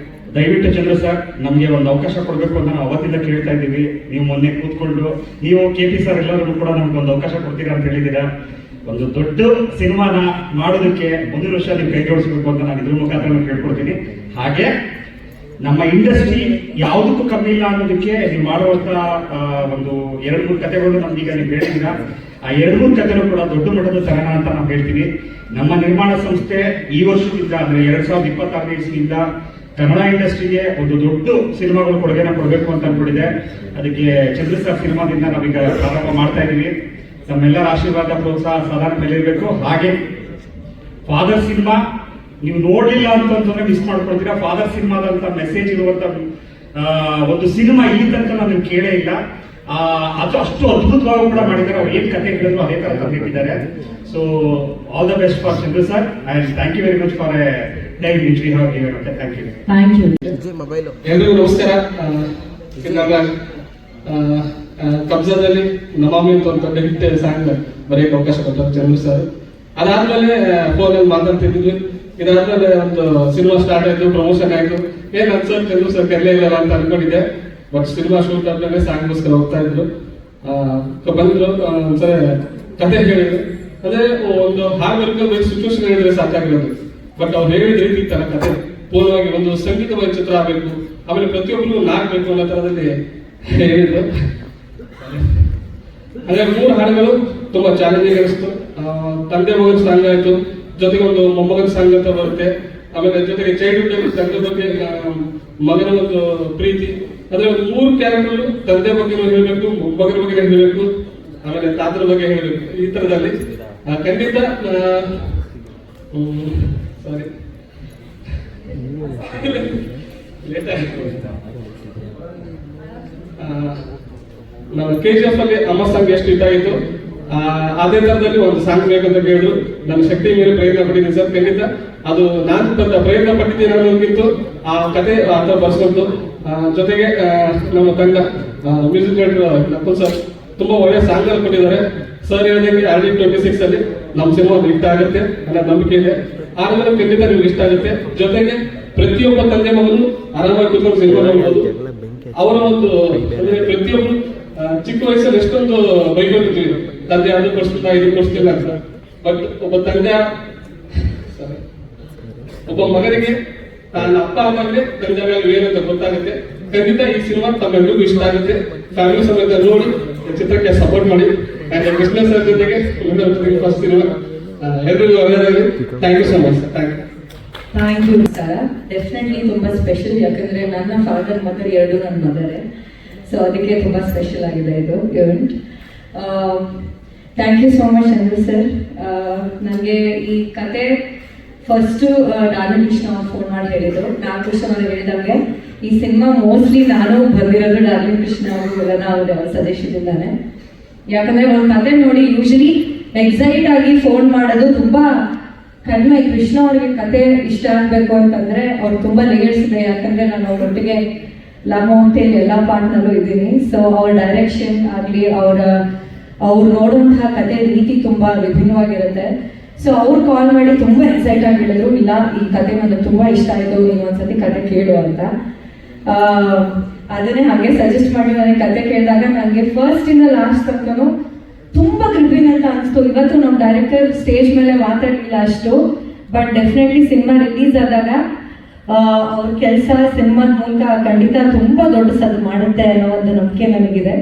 ದಯವಿಟ್ಟು ಚಂದ್ರ ಸರ್ ನಮಗೆ ಒಂದು ಅವಕಾಶ ಕೊಡಬೇಕು ಅಂತ ನಾವು ಅವತ್ತಿಂದ ಕೇಳ್ತಾ ಇದ್ದೀವಿ. ನೀವು ಮೊನ್ನೆ ಕೂತ್ಕೊಂಡು ನೀವು KP ಸರ್ ಎಲ್ಲರೂ ಕೂಡ ನಮ್ಗೆ ಒಂದು ಅವಕಾಶ ಕೊಡ್ತೀರಾ ಅಂತ ಹೇಳಿದ್ದೀರಾ. ಒಂದು ದೊಡ್ಡ ಸಿನಿಮಾನ ಮಾಡೋದಕ್ಕೆ ಮುಂದಿನ ವರ್ಷ ನೀವು ಕೈ ಜೋಡಿಸ್ಬೇಕು ಅಂತ ನಾನು ಇದ್ರ ಮುಖಾಂತರ ಕೇಳ್ಕೊಡ್ತೀನಿ. ಹಾಗೆ ನಮ್ಮ ಇಂಡಸ್ಟ್ರಿ ಯಾವುದಕ್ಕೂ ಕಮ್ಮಿ ಇಲ್ಲ ಅನ್ನೋದಕ್ಕೆ ನೀವು ಮಾಡುವಂತ ಒಂದು 2-3 ಕಥೆಗಳು ನಮ್ಗೀಗ ನೀವು ಹೇಳಿದ್ದೀರಾ. ಆ 2-3 ಕಥೆನೂ ಕೂಡ ದೊಡ್ಡ ಮಟ್ಟದ ತರಣ ಅಂತ ನಾವು ಹೇಳ್ತೀವಿ. ನಮ್ಮ ನಿರ್ಮಾಣ ಸಂಸ್ಥೆ ಈ ವರ್ಷದಿಂದ ಅಂದ್ರೆ 2026ನೇ ಇಸ್ವಿಯಿಂದ ಕನ್ನಡ ಇಂಡಸ್ಟ್ರಿಗೆ ಒಂದು ದೊಡ್ಡ ಸಿನಿಮಾಗಳು ಕೊಡುಗೆನ ಕೊಡಬೇಕು ಅಂತ ಅನ್ಕೊಂಡಿದೆ. ಅದಕ್ಕೆ ಚಂದ್ರ ಸರ್ ಸಿನಿಮಾದಿಂದ ನಾವೀಗ ಪ್ರಾರಂಭ ಮಾಡ್ತಾ ಇದೀವಿ. ನಮ್ಮೆಲ್ಲರ ಆಶೀರ್ವಾದ, ಪ್ರೋತ್ಸಾಹ ಸದಾ ಮೇಲೆ ಇರಬೇಕು. ಹಾಗೆ ಫಾದರ್ ಸಿನಿಮಾ ನೀವು ನೋಡ್ಲಿಲ್ಲ ಅಂತಂದ್ರೆ ಮಿಸ್ ಮಾಡ್ಕೊಳ್ತೀರಾ. ಫಾದರ್ ಸಿನಿಮಾದಂತ ಮೆಸೇಜ್ ಇರುವಂತ ಒಂದು ಸಿನಿಮಾ ಇಲ್ಲಿ ತನಕ ನಾವು ಕೇಳೇ ಇಲ್ಲ. ಅದು ಅಷ್ಟು ಅದ್ಭುತವಾಗಿ ಕೂಡ ಮಾಡಿದ್ದಾರೆ. ಅವ್ರು ಏನ್ ಕತೆ ಹೇಳಿದ್ರು ಅದೇ ತರ ತಂದಿಟ್ಟಿದ್ದಾರೆ. So all the best for Chandra sir and thank you very much for a time which we have given. Thank you. Thank you. ಎಲ್ರಿಗೂ ನಮಸ್ಕಾರ. ಕಬ್ಜಾದಲ್ಲಿ ನಮಾಮಿ ಅಂತ ಒಂದು ದೊಡ್ಡ ಹಿಟ್ ಸಾಂಗ್ ಬರೆಯಕ್ಕೆ ಅವಕಾಶ ಕೊಟ್ಟರು ಚಂದ್ರು ಸರ್. ಅದಾದ್ಮೇಲೆ ಫೋನಲ್ಲಿ ಮಾತಾಡ್ತಿದ್ವಿ. ಇದಾದ್ಮೇಲೆ ಒಂದು ಸಿನಿಮಾ ಸ್ಟಾರ್ಟ್ ಆಯ್ತು, ಪ್ರಮೋಷನ್ ಆಯ್ತು. ಏನ್ ಅನ್ಸರ್ ಚಂದ್ರು ಸರ್ ಕರೆಯಲೇ ಇಲ್ಲ ಅಂತ ಅನ್ಕೊಂಡಿದ್ದೆ. ಬಟ್ ಸಿನಿಮಾ ಶೂಟ್ ಆದ್ಮೇಲೆ ಸಾಂಗ್ಗೋಸ್ಕರ ಹೋಗ್ತಾ ಇದ್ರು, ಬಂದ್ರು, ಒಂದ್ಸರಿ ಕತೆ ಹೇಳಿದ್ರು. ಅದೇ ಒಂದು ಹಾರ್ಡ್ ವರ್ಕ್ ಸಿಚುವೇಶನ್ ಹೇಳಿದ್ರೆ ಸಾಕಾಗಿರೋದು. ಬಟ್ ಅವ್ರು ಹೇಳಿದ ರೀತಿ ತರ ಕತೆ ಪೂರ್ಣವಾಗಿ ಒಂದು ಸಂಗೀತಮಯ ಚಿತ್ರ ಆಗಬೇಕು, ಆಮೇಲೆ ಪ್ರತಿಯೊಬ್ಬರು ನಾಗಬೇಕು ಅನ್ನೋ ತರದಲ್ಲಿ ಹೇಳಿದ್ರು. ಅದೇ 3 ಹಾಡುಗಳು ತುಂಬಾ ಚಾಲೆಂಜಿಂಗ್ ಅನಿಸ್ತು. ತಂದೆ ಮಗನ ಸಾಂಗ್ ಆಯ್ತು, ಜೊತೆಗೆ ಒಂದು ಮೊಮ್ಮಗನ ಸಾಂಗ್ ಅಂತ ಬರುತ್ತೆ. ಆಮೇಲೆ ಜೊತೆಗೆ ಚೈಲ್ಡ್ಹುಡ್ ತಂದೆ ಬಗ್ಗೆ, ಮಗನ ಒಂದು ಪ್ರೀತಿ, ಅಂದ್ರೆ ಒಂದು 3 ಕ್ಯಾರೆಕ್ಟರ್ ತಂದೆ ಬಗ್ಗೆ ಹೇಳಬೇಕು, ಮೊಮ್ಮಗನ ಬಗ್ಗೆ ಹೇಳಬೇಕು, ಆಮೇಲೆ ತಾತರ ಬಗ್ಗೆ ಹೇಳಬೇಕು. ಈ ತರದಲ್ಲಿ ಖಂಡಿತ ಸಾರಿ ಲೇಟ್ ಆಯ್ತು. ನಾವು KGF ಅಲ್ಲಿ ಅಮ್ಮ ಸಾಂಗ್ ಎಷ್ಟು ಇಟ್ಟಾಗಿತ್ತು, ಅದೇ ತರದಲ್ಲಿ ಒಂದು ಸಾಂಗ್ ಬೇಕಂತ ಕೇಳಿದ್ರು. ನನ್ನ ಶಕ್ತಿ ಮೇಲೆ ಪ್ರಯತ್ನ ಪಟ್ಟಿದ್ದೀನಿ ಸರ್. ಖಂಡಿತ ಅದು ನಾನು ಪ್ರಯತ್ನ ಪಟ್ಟಿದ್ದೀನಿ ಅನ್ನೋದಕ್ಕಿಂತ ಆ ಕತೆ ಆ ಥರ ಬರ್ಸ್ಕೊಂಡು, ಜೊತೆಗೆ ನಮ್ಮ ತಂಡ ಮ್ಯೂಸಿಕ್ ಡೈರೆಕ್ಟರ್ ನಕುಲ್ ಸರ್ ತುಂಬಾ ಒಳ್ಳೆ ಸಾಂಗ್ ಅಲ್ಲಿ ಕೊಟ್ಟಿದ್ದಾರೆ. ಸರ್ ಹೇಳಿದಂಗೆ RD26 ಅಲ್ಲಿ ನಮ್ಮ ಸಿನಿಮಾ ಒಂದು ಇಷ್ಟ ಆಗುತ್ತೆ ಅನ್ನೋ ನಂಬಿಕೆ ಇದೆ. ಆದ್ಮೇಲೆ ಖಂಡಿತ ನಿಮ್ಗೆ ಇಷ್ಟ ಆಗುತ್ತೆ. ಜೊತೆಗೆ ಪ್ರತಿಯೊಬ್ಬ ತಂದೆ ಮಗನು ಆರಾಮಾಗಿ ಕೂತ್ಕೊಂಡು ಸಿನಿಮಾ ನೋಡ್ಬೋದು. ಅವರ ಒಂದು ಅಂದ್ರೆ ಪ್ರತಿಯೊಬ್ಬರು ಚಿಕ್ಕ ವಯಸ್ಸಲ್ಲಿ ಎಷ್ಟೊಂದು ಬೈಕೊಂಡಿರ್ತೀವಿ, ತಂದೆ ಅದು ಕೊಡಿಸ್ತಿಲ್ಲ ಇದು ಕೊಡಿಸ್ತಿಲ್ಲ ಅಂತ. ಬಟ್ ಒಬ್ಬ ಮಗನಿಗೆ ತನ್ನ ಅಪ್ಪ ಅಮ್ಮನಿಗೆ ತಂದೆ ಮೇಲೆ ಏನಂತ ಗೊತ್ತಾಗುತ್ತೆ. ಖಂಡಿತ ಈ ಸಿನಿಮಾ ತಮ್ಮೆಲ್ಲರಿಗೂ ಇಷ್ಟ ಆಗುತ್ತೆ. ಫ್ಯಾಮಿಲಿ ಸಮೇತ ನೋಡಿ ಚಿತ್ರಕ್ಕೆ ಸಪೋರ್ಟ್ ಮಾಡಿ. ಕೃಷ್ಣ ಸರ್ ಜೊತೆಗೆ ಫಸ್ಟ್ ಸಿನಿಮಾ ಎಲ್ರಿಗೂ ಒಳ್ಳೆಯದಾಗಲಿ. Thank you so much sir. Thank you sir. Definitely ತುಂಬಾ ಸ್ಪೆಷಲ್, ಯಾಕಂದ್ರೆ ನನ್ನ ಫಾದರ್ ಮದರ್ 2 ನನ್ನ ಮದರೇ. ಸೊ ಅದಕ್ಕೆ ತುಂಬಾ ಸ್ಪೆಷಲ್ ಆಗಿದೆ ಇದು event. Thank you so much Chandru sir. ನನಗೆ ಈ ಕತೆ ಫಸ್ಟು ನಾನು ಕೃಷ್ಣ ಫೋನ್ ಮಾಡಿ ಹೇಳಿದ್ರು. ನಾನು ಕೃಷ್ಣ ಹೇಳಿದಂಗೆ ಈ ಸಿನಿಮಾ ಮೋಸ್ಟ್ಲಿ ನಾನು ಬಂದಿರೋದು ಡಾರ್ಲಿಂಗ್ ಕೃಷ್ಣ ಅವರೆಲ್ಲ ಅವ್ರ ಸಜೆಷನ್ದಿಂದಾನೆ. ಯಾಕಂದ್ರೆ ಅವ್ರ ಕತೆ ನೋಡಿ ಯೂಶಲಿ ಎಕ್ಸೈಟ್ ಆಗಿ ಫೋನ್ ಮಾಡೋದು ತುಂಬಾ ಕಡಿಮೆ. ಕೃಷ್ಣ ಅವ್ರಿಗೆ ಕತೆ ಇಷ್ಟ ಆಗ್ಬೇಕು ಅಂತಂದ್ರೆ ಅವ್ರು ತುಂಬಾ ಲೇಯರ್ಸ್ ಇದೆ. ಯಾಕಂದ್ರೆ ನಾನು ಅವ್ರೊಟ್ಟಿಗೆ ಲವ್ ಮೌಂಟೇನ್ ಎಲ್ಲ ಪಾರ್ಟ್ನಲ್ಲೂ ಇದ್ದೀನಿ. ಸೊ ಅವ್ರ ಡೈರೆಕ್ಷನ್ ಆಗಲಿ, ಅವ್ರು ನೋಡುವಂತಹ ಕತೆ ರೀತಿ ತುಂಬಾ ವಿಭಿನ್ನವಾಗಿರುತ್ತೆ. ಸೊ ಅವ್ರು ಕಾಲ್ ಮಾಡಿ ತುಂಬಾ ಎಕ್ಸೈಟ್ ಆಗಿ ಹೇಳಿದ್ರು, ಇಲ್ಲ ಈ ಕತೆ ನನಗೆ ತುಂಬಾ ಇಷ್ಟ ಆಯ್ತು, ನೀನು ಒಂದ್ಸತಿ ಕತೆ ಕೇಳು ಅಂತ. ಅದನ್ನೇ ಹಾಗೆ ಸಜೆಸ್ಟ್ ಮಾಡಿ ನನಗೆ ಕತೆ ಕೇಳಿದಾಗ ನನಗೆ ಫಸ್ಟ್ ಇಂದ ಲಾಸ್ಟ್ ತನಕನೂ ತುಂಬಾ ಕೃಪಿನ್ ಅಂತ ಅನಿಸ್ತು. ಇವತ್ತು ನಮ್ಮ ಡೈರೆಕ್ಟರ್ ಸ್ಟೇಜ್ ಮೇಲೆ ಮಾತಾಡಲಿಲ್ಲ ಅಷ್ಟು, ಬಟ್ ಡೆಫಿನೆಟ್ಲಿ ಸಿನಿಮಾ ರಿಲೀಸ್ ಆದಾಗ ಅವ್ರ ಕೆಲಸ ಸಿನಿಮಾದ ಮೂಲಕ ಖಂಡಿತ ತುಂಬಾ ದೊಡ್ಡ ಸದ್ದು ಮಾಡುತ್ತೆ ಅನ್ನೋ ಒಂದು ನಂಬಿಕೆ ನನಗಿದೆ.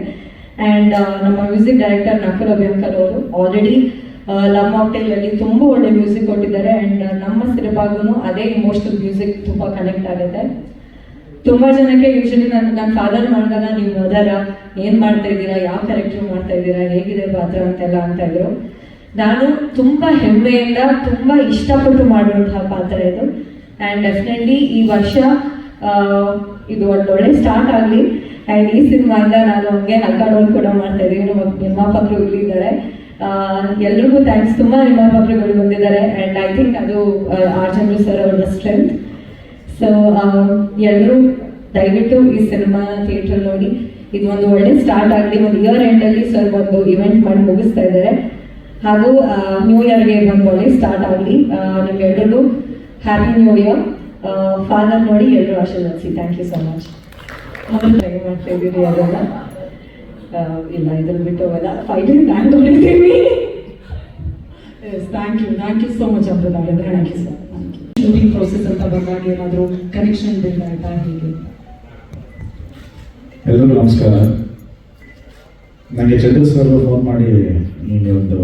ಆ್ಯಂಡ್ ನಮ್ಮ ಮ್ಯೂಸಿಕ್ ಡೈರೆಕ್ಟರ್ ನಕುಲ್ ಅಭ್ಯಂಕರ್ ಅವರು ಆಲ್ರೆಡಿ ಲವ್ ಮಾಕ್ಟೇಲ್ ಅಲ್ಲಿ ತುಂಬಾ ಒಳ್ಳೆ ಮ್ಯೂಸಿಕ್ ಕೊಟ್ಟಿದ್ದಾರೆ. ಆ್ಯಂಡ್ ನಮ್ಮ ಸಿನಿಮಾಗೂ ಅದೇ ಇಮೋಷನಲ್ ಮ್ಯೂಸಿಕ್ ತುಂಬಾ ಕನೆಕ್ಟ್ ಆಗುತ್ತೆ. ತುಂಬಾ ಜನಕ್ಕೆ ಯೂಶಲಿ ನನ್ನ ಫಾದರ್ ಮಾಡಿದಾಗ ನೀವು ಮದರ ಏನ್ ಮಾಡ್ತಾ ಇದ್ದೀರಾ, ಯಾವ ಕ್ಯಾರೆಕ್ಟರ್ ಮಾಡ್ತಾ ಇದ್ದೀರಾ, ಹೇಗಿದೆ ಪಾತ್ರ ಅಂತೆಲ್ಲ ಅಂತ ಇದ್ರು. ನಾನು ತುಂಬಾ ಹೆಮ್ಮೆಯಿಂದ ತುಂಬಾ ಇಷ್ಟಪಟ್ಟು ಮಾಡುವಂತಹ ಪಾತ್ರ ಇದು. ಆ್ಯಂಡ್ ಡೆಫಿನೆಟ್ಲಿ ಈ ವರ್ಷ ಇದು ಒಳ್ಳೆ ಸ್ಟಾರ್ಟ್ ಆಗಲಿ. ಆ್ಯಂಡ್ ಈ ಸಿನಿಮಾಯಿಂದ ನಾನು ಹಂಗೆ ಹಲ್ಕಾಡೋಲ್ ಕೂಡ ಮಾಡ್ತಾ ಇದ್ದೀನಿ. ನಮ್ಮ ನಿರ್ಮಾಪಕರು ಇಲ್ಲಿದ್ದಾರೆ, ಎಲ್ರಿಗೂ ಥ್ಯಾಂಕ್ಸ್. ತುಂಬಾ ನಿರ್ಮಾಪಕರುಗಳು ಬಂದಿದ್ದಾರೆ. ಆ್ಯಂಡ್ ಐ ಥಿಂಕ್ ಅದು ಆರ್ ಚಂದ್ರು ಸರ್ ಅವರ ಸ್ಟ್ರೆಂತ್. ಸೊ ಎಲ್ಲರೂ ದಯವಿಟ್ಟು ಈ ಸಿನಿಮಾ ಥಿಯೇಟರ್ ನೋಡಿ, ಇದು ಒಂದು ಒಳ್ಳೆ ಸ್ಟಾರ್ಟ್ ಆಗಲಿ. ಒಂದು ಇಯರ್ ಎಂಡಲ್ಲಿ ಸರ್ ಒಂದು ಇವೆಂಟ್ ಮಾಡಿ ಮುಗಿಸ್ತಾ ಇದ್ದಾರೆ. ಹಾಗೂ ನ್ಯೂ ಇಯರ್ಗೆ ಒಂದು ಒಳ್ಳೆ ಸ್ಟಾರ್ಟ್ ಆಗಲಿ. ನಿಮ್ಗೆಲ್ಲರಿಗೂ ಹ್ಯಾಪಿ ನ್ಯೂ ಇಯರ್. ಫಾದರ್ ನೋಡಿ ಎಲ್ಲರೂ ಆಶೀರ್ವದಿಸಿ. Thank you so much. ಮೊದಲು ಟ್ರೈ ಮಾಡ್ತಾ ಇದ್ದೀರಿ ಅದೆಲ್ಲ ಇಲ್ಲ, ಇದನ್ನು ಬಿಟ್ಟು ಹೋಗಲ್ಲ. ಫೈಟಿಂಗ್ ನಾನು ನೋಡಿದ್ದೀವಿ. Thank you so much Amrutha ಅವರೇ. Thank you sir. Shooting process ಅಂತ ಬಂದಾಗ ಏನಾದರೂ ಕನೆಕ್ಷನ್ ಬೇಕಾಯ್ತಾ ಹೇಗೆ? ಎಲ್ಲರಿಗೂ ನಮಸ್ಕಾರ. ನನಗೆ ಚಂದ್ರ ಸರ್ ಫೋನ್ ಮಾಡಿ ನಿಮಗೆ ಒಂದು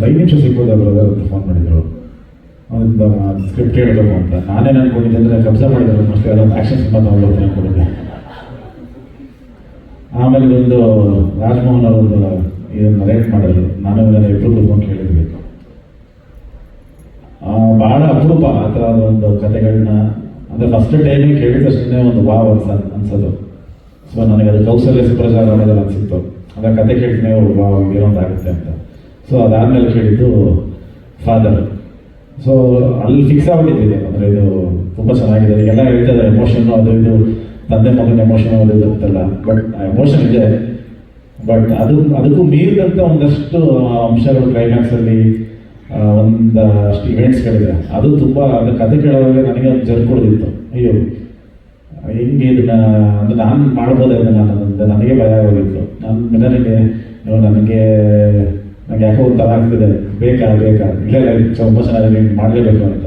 5 ನಿಮಿಷ ಸಿಗ್ಬೋದಾ ಬ್ರದರ್ ಅಂತ ಫೋನ್ ಮಾಡಿದರು. ಒಂದು ಸ್ಕ್ರಿಪ್ಟ್ ಹೇಳಬೇಕು ಅಂತ. ನಾನೇನು ಅನ್ಕೊಂಡಿದ್ದೆ ಅಂದರೆ ಕಬ್ಜಾ ಮಾಡಿದ್ದಾರೆ ಮೋಸ್ಟ್ಲಿ ಅದೊಂದು ಆ್ಯಕ್ಷನ್ ಸಿನಿಮಾ ತಗೊಳ್ಬೇಕು ಅನ್ಕೊಂಡಿದ್ದೆ. ಆಮೇಲೆ ಒಂದು ರಾಜಮೋಹನ್ ಅವರೊಂದು ಇದನ್ನು ನರೇಟ್ ಮಾಡಿದ್ರು. ನಾನು ಇಬ್ಬರು ಕೂತ್ಕೊಂಡು ಕೇಳಿದ್ವಿ. ಭಾಳ ಅಪರೂಪ ಆ ಥರದ ಒಂದು ಕಥೆಗಳನ್ನ, ಅಂದರೆ ಫಸ್ಟ್ ಟೈಮಿಗೆ ಕೇಳಿದ ತಕ್ಷಣ ಒಂದು ವಾವ್ ಅನ್ಸೋದು. ಸೊ ನನಗೆ ಅದು ಕೌಸಲ್ಯ ಸುಪ್ರಜಾ ಅನ್ನೋದಲ್ಲಿ ಅನಿಸಿತ್ತು. ಅಂದರೆ ಕತೆ ಕೇಳ್ತೀನಿ ವಾವ್ ಏನೊಂದು ಆಗುತ್ತೆ ಅಂತ. ಸೊ ಅದಾದಮೇಲೆ ಕೇಳಿದ್ದು ಫಾದರ್. ಸೊ ಅಲ್ಲಿ ಫಿಕ್ಸ್ ಆಗ್ಬಿಟ್ಟಿದೆ. ಅಂದರೆ ಇದು ತುಂಬ ಚೆನ್ನಾಗಿದೆ. ಎಲ್ಲ ಹೇಳ್ತಾರೆ ಎಮೋಷನ್ನು ಅದು ಇದು, ತಂದೆ ಮಗನ ಎಮೋಷನ್ ಅದು ಇರುತ್ತಲ್ಲ. ಬಟ್ ಆ ಎಮೋಷನ್ ಇದೆ, ಬಟ್ ಅದಕ್ಕೂ ಮೀರಿದಂಥ ಒಂದಷ್ಟು ಅಂಶಗಳು ಕ್ಲೈಮ್ಯಾಕ್ಸಲ್ಲಿ ಒಂದಷ್ಟು ಇವೆಂಟ್ಸ್ಗಳಿದೆ. ಅದು ತುಂಬ ಅದು ಕತೆ ಕೇಳೋವಾಗ ನನಗೆ ಒಂದು ಜರ್ಕ್ ಕೊಡೋದಿತ್ತು. ಅಯ್ಯೋ ಹಿಂಗೆ ಇದನ್ನ ಅಂದರೆ ನಾನು ಮಾಡ್ಬೋದಾಯ್ತು ನಾನು ನನಗೆ ಭಯ ಆಗೋಗಿತ್ತು. ನಾನು ನನಗೆ ಯಾಕೋ ಒಂಥರ ಆಗ್ತಿದೆ, ಬೇಕಾ ಇಲ್ಲ ತುಂಬ ಚೆನ್ನಾಗಿ ಮಾಡಲೇಬೇಕು ಅಂತ.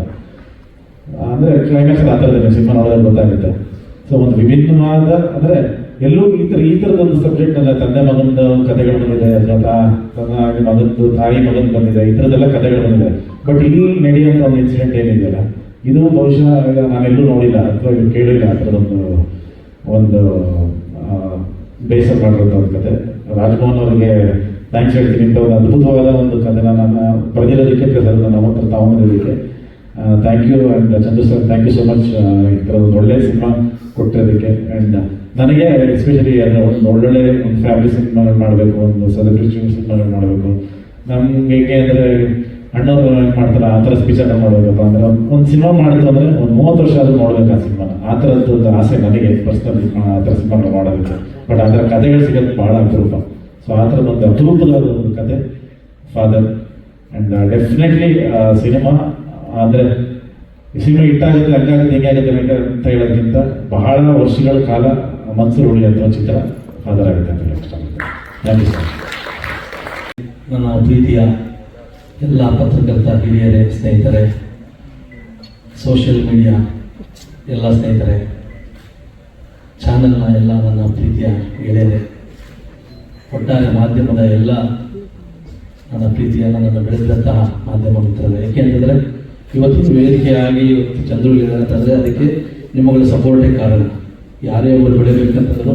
ಅಂದರೆ ಕ್ಲೈಮ್ಯಾಕ್ಸ್ ಆ ಥರದ್ದು ಸಿನಿಮಾ ನೋಡೋದಾಗ ಗೊತ್ತಾಗುತ್ತೆ. ಸೊ ಒಂದು ವಿಭಿನ್ನವಾದ, ಅಂದರೆ ಎಲ್ಲೂ ಈ ಥರದೊಂದು ಸಬ್ಜೆಕ್ಟ್ ಅಲ್ಲ. ತಂದೆ ಮಗನ ಕಥೆಗಳು ಬಂದಿದೆ, ಅಥವಾ ಮಗಂದು ತಾಯಿ ಮಗನ್ ಬಂದಿದೆ, ಈ ಥರದ್ದೆಲ್ಲ ಕಥೆಗಳು ಬಂದಿದೆ. ಬಟ್ ಇಲ್ಲಿ ನಡೆಯುವಂಥ ಒಂದು ಇನ್ಸಿಡೆಂಟ್ ಏನಿದೆಯಲ್ಲ, ಇದು ಬಹುಶಃ ನಾನೆಲ್ಲೂ ನೋಡಿಲ್ಲ ಅಥವಾ ಕೇಳಿಲ್ಲ. ಆ ಥರದೊಂದು ಒಂದು ಬೇಸರ ಮಾಡಿರೋಂಥ ಒಂದು ಕತೆ. ರಾಜಮೋಹನ್ ಅವರಿಗೆ ಥ್ಯಾಂಕ್ಸ್ ಹೇಳ್ತೀನಿ. ಇಂಥ ಒಂದು ಅದ್ಭುತವಾದ ಒಂದು ಕಥೆನ ನಾನು ಬರೆದಿರೋದಕ್ಕೆ, ನಮ್ಮ ಹತ್ರ ತಗೊಂಡಿರೋದಕ್ಕೆ thank you. And Chandru sir thank you so much ಈ ಥರ ಒಂದು ಒಳ್ಳೆ ಸಿನಿಮಾ ಕೊಟ್ಟಿರೋದಕ್ಕೆ. ಆ್ಯಂಡ್ ನನಗೆ ಎಸ್ಪೆಷಲಿ ಒಂದು ಒಳ್ಳೊಳ್ಳೆ ಒಂದು ಫ್ಯಾಮಿಲಿ ಸಿನಿಮಾಗಳು ಮಾಡಬೇಕು, ಒಂದು ಸೆಲೆಬ್ರಿಟಿ ಸಿನಿಮಾಗಳು ಮಾಡಬೇಕು. ನಮ್ಗೆ ಹೇಗೆ ಅಂದರೆ ಅಣ್ಣವ್ರು ಮಾಡ್ತಾರೆ ಆ ಥರ ಸ್ಪೀಚ್ ಅನ್ನ ಮಾಡಬೇಕಪ್ಪ ಅಂದರೆ ಒಂದು ಸಿನಿಮಾ ಮಾಡಿದ್ರು ಅಂದರೆ ಒಂದು 30 ವರ್ಷ ಆದರೂ ನೋಡ್ಬೇಕು ಆ ಸಿನಿಮಾನ. ಆ ಥರದ್ದು ಒಂದು ಆಸೆ ನನಗೆ ಪರ್ಸ್ನಲಿ ಆ ಥರ ಸಿನಿಮಾಗಳು ಮಾಡೋದಕ್ಕೆ. ಬಟ್ ಆ ಥರ ಕಥೆಗಳು ಸಿಗೋದು ಭಾಳ ಅಪರೂಪ. ಸೊ ಆ ಥರದ ಒಂದು ಅಪರೂಪದ ಒಂದು ಕತೆ ಫಾದರ್. ಆ್ಯಂಡ್ ಡೆಫಿನೆಟ್ಲಿ ಸಿನಿಮಾ ಅಂದರೆ ಸಿನಿಮಾ ಹಿಟ್ಟಾಗುತ್ತೆ, ಹಂಗಾಗುತ್ತೆ, ಹೇಗಾಗುತ್ತೆ ಅಂತ ಹೇಳೋದಕ್ಕಿಂತ ಬಹಳ ವರ್ಷಗಳ ಕಾಲ ಮನಸ್ಸು ಉಳಿಯುವಂಥ ಚಿತ್ರ ಫಾದರ್ ಆಗುತ್ತೆ ಅಂತ ಹೇಳಕ್ಕೆ ಇಷ್ಟಪಡ್ತೀನಿ. Thank you sir. ನನ್ನ ಪ್ರೀತಿಯ ಎಲ್ಲ ಪತ್ರಕರ್ತ ಹಿರಿಯರೇ, ಸ್ನೇಹಿತರೆ, ಸೋಷಿಯಲ್ ಮೀಡಿಯಾ ಎಲ್ಲ ಸ್ನೇಹಿತರೆ, ಚಾನಲ್ನ ಎಲ್ಲ ನನ್ನ ಪ್ರೀತಿಯ ಗೆಳೆಯರೇ, ಒಟ್ಟಾರೆ ಮಾಧ್ಯಮದ ಎಲ್ಲ ನನ್ನ ಪ್ರೀತಿಯ ನನ್ನನ್ನು ಬೆಳೆಸಿದಂತಹ ಮಾಧ್ಯಮ ಮಿತ್ರರೇ. ಏಕೆಂತಂದರೆ ಇವತ್ತಿನ ವೇದಿಕೆಯಾಗಿ ಇವತ್ತು ಚಂದ್ರು ಅಂತಂದರೆ ಅದಕ್ಕೆ ನಿಮ್ಮಗಳ ಸಪೋರ್ಟೇ ಕಾರಣ. ಯಾರೇ ಒಬ್ಬರು ಬೆಳೆಯಬೇಕಂತಂದರೂ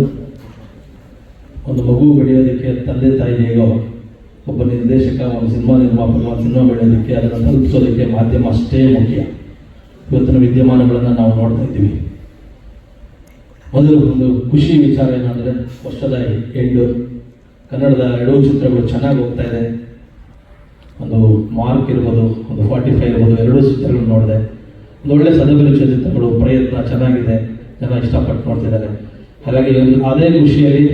ಒಂದು ಮಗು ಬೆಳೆಯೋದಕ್ಕೆ ತಂದೆ ತಾಯಿ ಹೇಗೋ ಒಬ್ಬ ನಿರ್ದೇಶಕ, ಒಂದು ಸಿನಿಮಾ ನಿರ್ಮಾಪಕ, ಒಂದು ಸಿನಿಮಾ ಬೆಳೆಯೋದಕ್ಕೆ ಅದನ್ನು ತಲುಪಿಸೋದಕ್ಕೆ ಮಾಧ್ಯಮ ಅಷ್ಟೇ ಮುಖ್ಯ. ಇವತ್ತಿನ ವಿದ್ಯಮಾನಗಳನ್ನು ನಾವು ನೋಡ್ತಾ ಇದ್ದೀವಿ. ಮೊದಲು ಒಂದು ಖುಷಿ ವಿಚಾರ ಏನಂದರೆ ವರ್ಷದ ಎಂಡು ಕನ್ನಡದ 2 ಚಿತ್ರಗಳು ಚೆನ್ನಾಗಿ ಹೋಗ್ತಾ ಇದೆ. ಒಂದು ಮಾರ್ಕ್ ಇರ್ಬೋದು, ಒಂದು 45 ಇರ್ಬೋದು, 2 ಚಿತ್ರಗಳು ನೋಡಿದೆ. ಒಂದು ಒಳ್ಳೆ ಸದಭಿರುಚಿಯ ಚಿತ್ರಗಳು, ಪ್ರಯತ್ನ ಚೆನ್ನಾಗಿದೆ, ಜನ ಇಷ್ಟಪಟ್ಟು ನೋಡ್ತಿದ್ದಾರೆ. ಹಾಗಾಗಿ ಅದೇ ಖುಷಿಯಲ್ಲಿ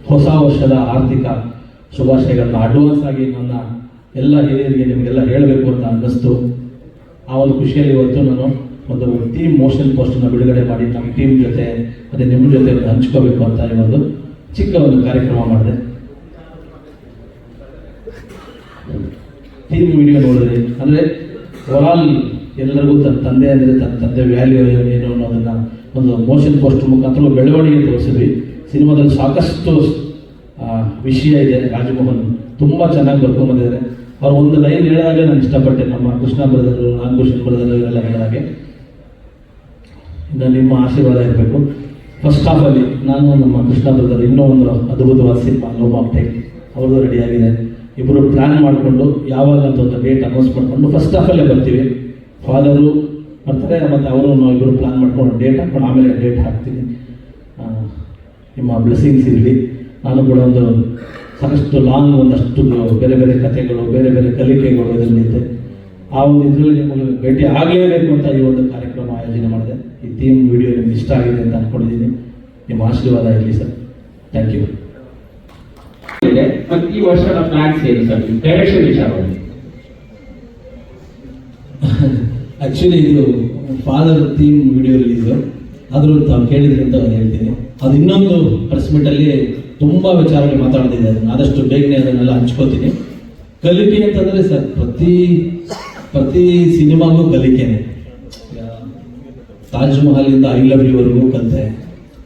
ಹೊಸ ವರ್ಷದ ಆರ್ಥಿಕ ಶುಭಾಶಯಗಳನ್ನ ಅಡ್ವಾನ್ಸ್ ಆಗಿ ನನ್ನ ಎಲ್ಲ ಹಿರಿಯರಿಗೆ ನಿಮಗೆಲ್ಲ ಹೇಳಬೇಕು ಅಂತ ಅನ್ನಿಸ್ತು. ಆ ಒಂದು ಖುಷಿಯಲ್ಲಿ ಇವತ್ತು ನಾನು ಒಂದು ಥೀಮ್ ಮೋಷನ್ ಪೋಸ್ಟನ್ನು ಬಿಡುಗಡೆ ಮಾಡಿ ನಮ್ಮ ಟೀಮ್ ಜೊತೆ ಮತ್ತು ನಿಮ್ಮ ಜೊತೆ ಹಂಚ್ಕೋಬೇಕು ಅಂತ ಈ ಒಂದು ಚಿಕ್ಕ ಒಂದು ಕಾರ್ಯಕ್ರಮ ಮಾಡಿದೆ. ಥೀಮ್ ವಿಡಿಯೋ ನೋಡಿದ್ರಿ ಅಂದರೆ ಓವರಾಲ್ ಎಲ್ಲರಿಗೂ ತನ್ನ ತಂದೆ ಅಂದರೆ ತನ್ನ ತಂದೆ ವ್ಯಾಲ್ಯೂ ಏನು ಅನ್ನೋದನ್ನು ಒಂದು ಮೋಷನ್ ಪೋಸ್ಟರ್ ಮುಖಾಂತರ ಬೆಳವಣಿಗೆ ತೋರಿಸಿದ್ವಿ. ಸಿನಿಮಾದಲ್ಲಿ ಸಾಕಷ್ಟು ವಿಷಯ ಇದೆ. ರಾಜಮೋಹನ್ ತುಂಬ ಚೆನ್ನಾಗಿ ಬರ್ಕೊಂಡ್ಬಂದಿದ್ದಾರೆ. ಅವ್ರು ಒಂದು ಲೈನ್ ಹೇಳಿದಾಗೆ ನಾನು ಇಷ್ಟಪಟ್ಟೆ. ನಮ್ಮ ಕೃಷ್ಣ ಬ್ರದರು, ನಾಗಭೂಷಣ್ ಬ್ರದರು ಇವರೆಲ್ಲ ಹೇಳಿದಾಗೆ ಇನ್ನು ನಿಮ್ಮ ಆಶೀರ್ವಾದ ಇರಬೇಕು. ಫಸ್ಟ್ ಹಾಫಲ್ಲಿ ನಾನು ನಮ್ಮ ಕೃಷ್ಣ ಬ್ರದರ್ ಇನ್ನೂ ಒಂದು ಅದ್ಭುತವಾದ ಸಿನಿಮಾ ಲವ್ ಮಾಕ್ ಟೇಕ್ ಅವ್ರದ್ದು ರೆಡಿಯಾಗಿದೆ. ಇಬ್ಬರು ಪ್ಲ್ಯಾನ್ ಮಾಡಿಕೊಂಡು ಯಾವಾಗ ಅಂತ ಒಂದು ಡೇಟ್ ಅನೌನ್ಸ್ ಮಾಡಿಕೊಂಡು ಫಸ್ಟ್ ಹಾಫಲ್ಲೇ ಬರ್ತೀವಿ. ಫಾದರು ಬರ್ತಾರೆ ಮತ್ತು ಅವರು ನಾವು ಇಬ್ಬರು ಪ್ಲ್ಯಾನ್ ಮಾಡ್ಕೊಂಡು ಡೇಟ್ ಹಾಕ್ಕೊಂಡು ಆಮೇಲೆ ಡೇಟ್ ಹಾಕ್ತೀನಿ. ನಿಮ್ಮ ಬ್ಲೆಸ್ಸಿಂಗ್ಸ್ ಇರಲಿ. ನಾನು ಕೂಡ ಒಂದು ಸಾಕಷ್ಟು ಲಾಂಗ್ ಒಂದಷ್ಟು ಬೇರೆ ಬೇರೆ ಕಥೆಗಳು, ಬೇರೆ ಬೇರೆ ಕಲಿಕೆಗಳು ಇದರಲ್ಲಿದೆ. ಆ ಒಂದು ಇದರಲ್ಲಿ ನಿಮಗೆ ಭೇಟಿ ಆಗಲೇಬೇಕು ಅಂತ ಈ ಒಂದು ಕಾರ್ಯಕ್ರಮ ಆಯೋಜನೆ ಮಾಡಿದೆ. ಈ ಥೀಮ್ ವಿಡಿಯೋ ನಿಮ್ಗೆ ಇಷ್ಟ ಆಗಿದೆ ಅಂತ ಅಂದ್ಕೊಂಡಿದ್ದೀನಿ. ನಿಮ್ಮ ಆಶೀರ್ವಾದ ಇರಲಿ ಸರ್. Thank you. ಈ ವರ್ಷದ ಪ್ಲಾನ್ಸ್ ಏನು ಸರ್ ಡೈರೆಕ್ಷನ್ ವಿಚಾರವಾಗಿ? ಆ್ಯಕ್ಚುಲಿ ಇದು ಫಾದರ್ ಥೀಮ್ ವಿಡಿಯೋ ರಿಲೀಸು. ಆದರೂ ತಾವು ಕೇಳಿದ್ರಿ ಅಂತ ಹೇಳ್ತೀನಿ. ಅದು ಇನ್ನೊಂದು ಪ್ರೆಸ್ ಮೀಟಲ್ಲಿ ತುಂಬ ವಿಚಾರಗಳು ಮಾತಾಡ್ತಿದ್ದೆ. ಅದನ್ನು ಆದಷ್ಟು ಬೇಗನೆ ಅದನ್ನೆಲ್ಲ ಹಂಚ್ಕೋತೀನಿ. ಕಲಿಕೆ ಅಂತಂದರೆ ಸರ್ ಪ್ರತಿ ಸಿನಿಮಾಗೂ ಕಲಿಕೆನೆ. ತಾಜ್ ಮಹಲಿಂದ ಐ ಲವ್ ಯುವರೆಗೂ ಕಲಿತೆ.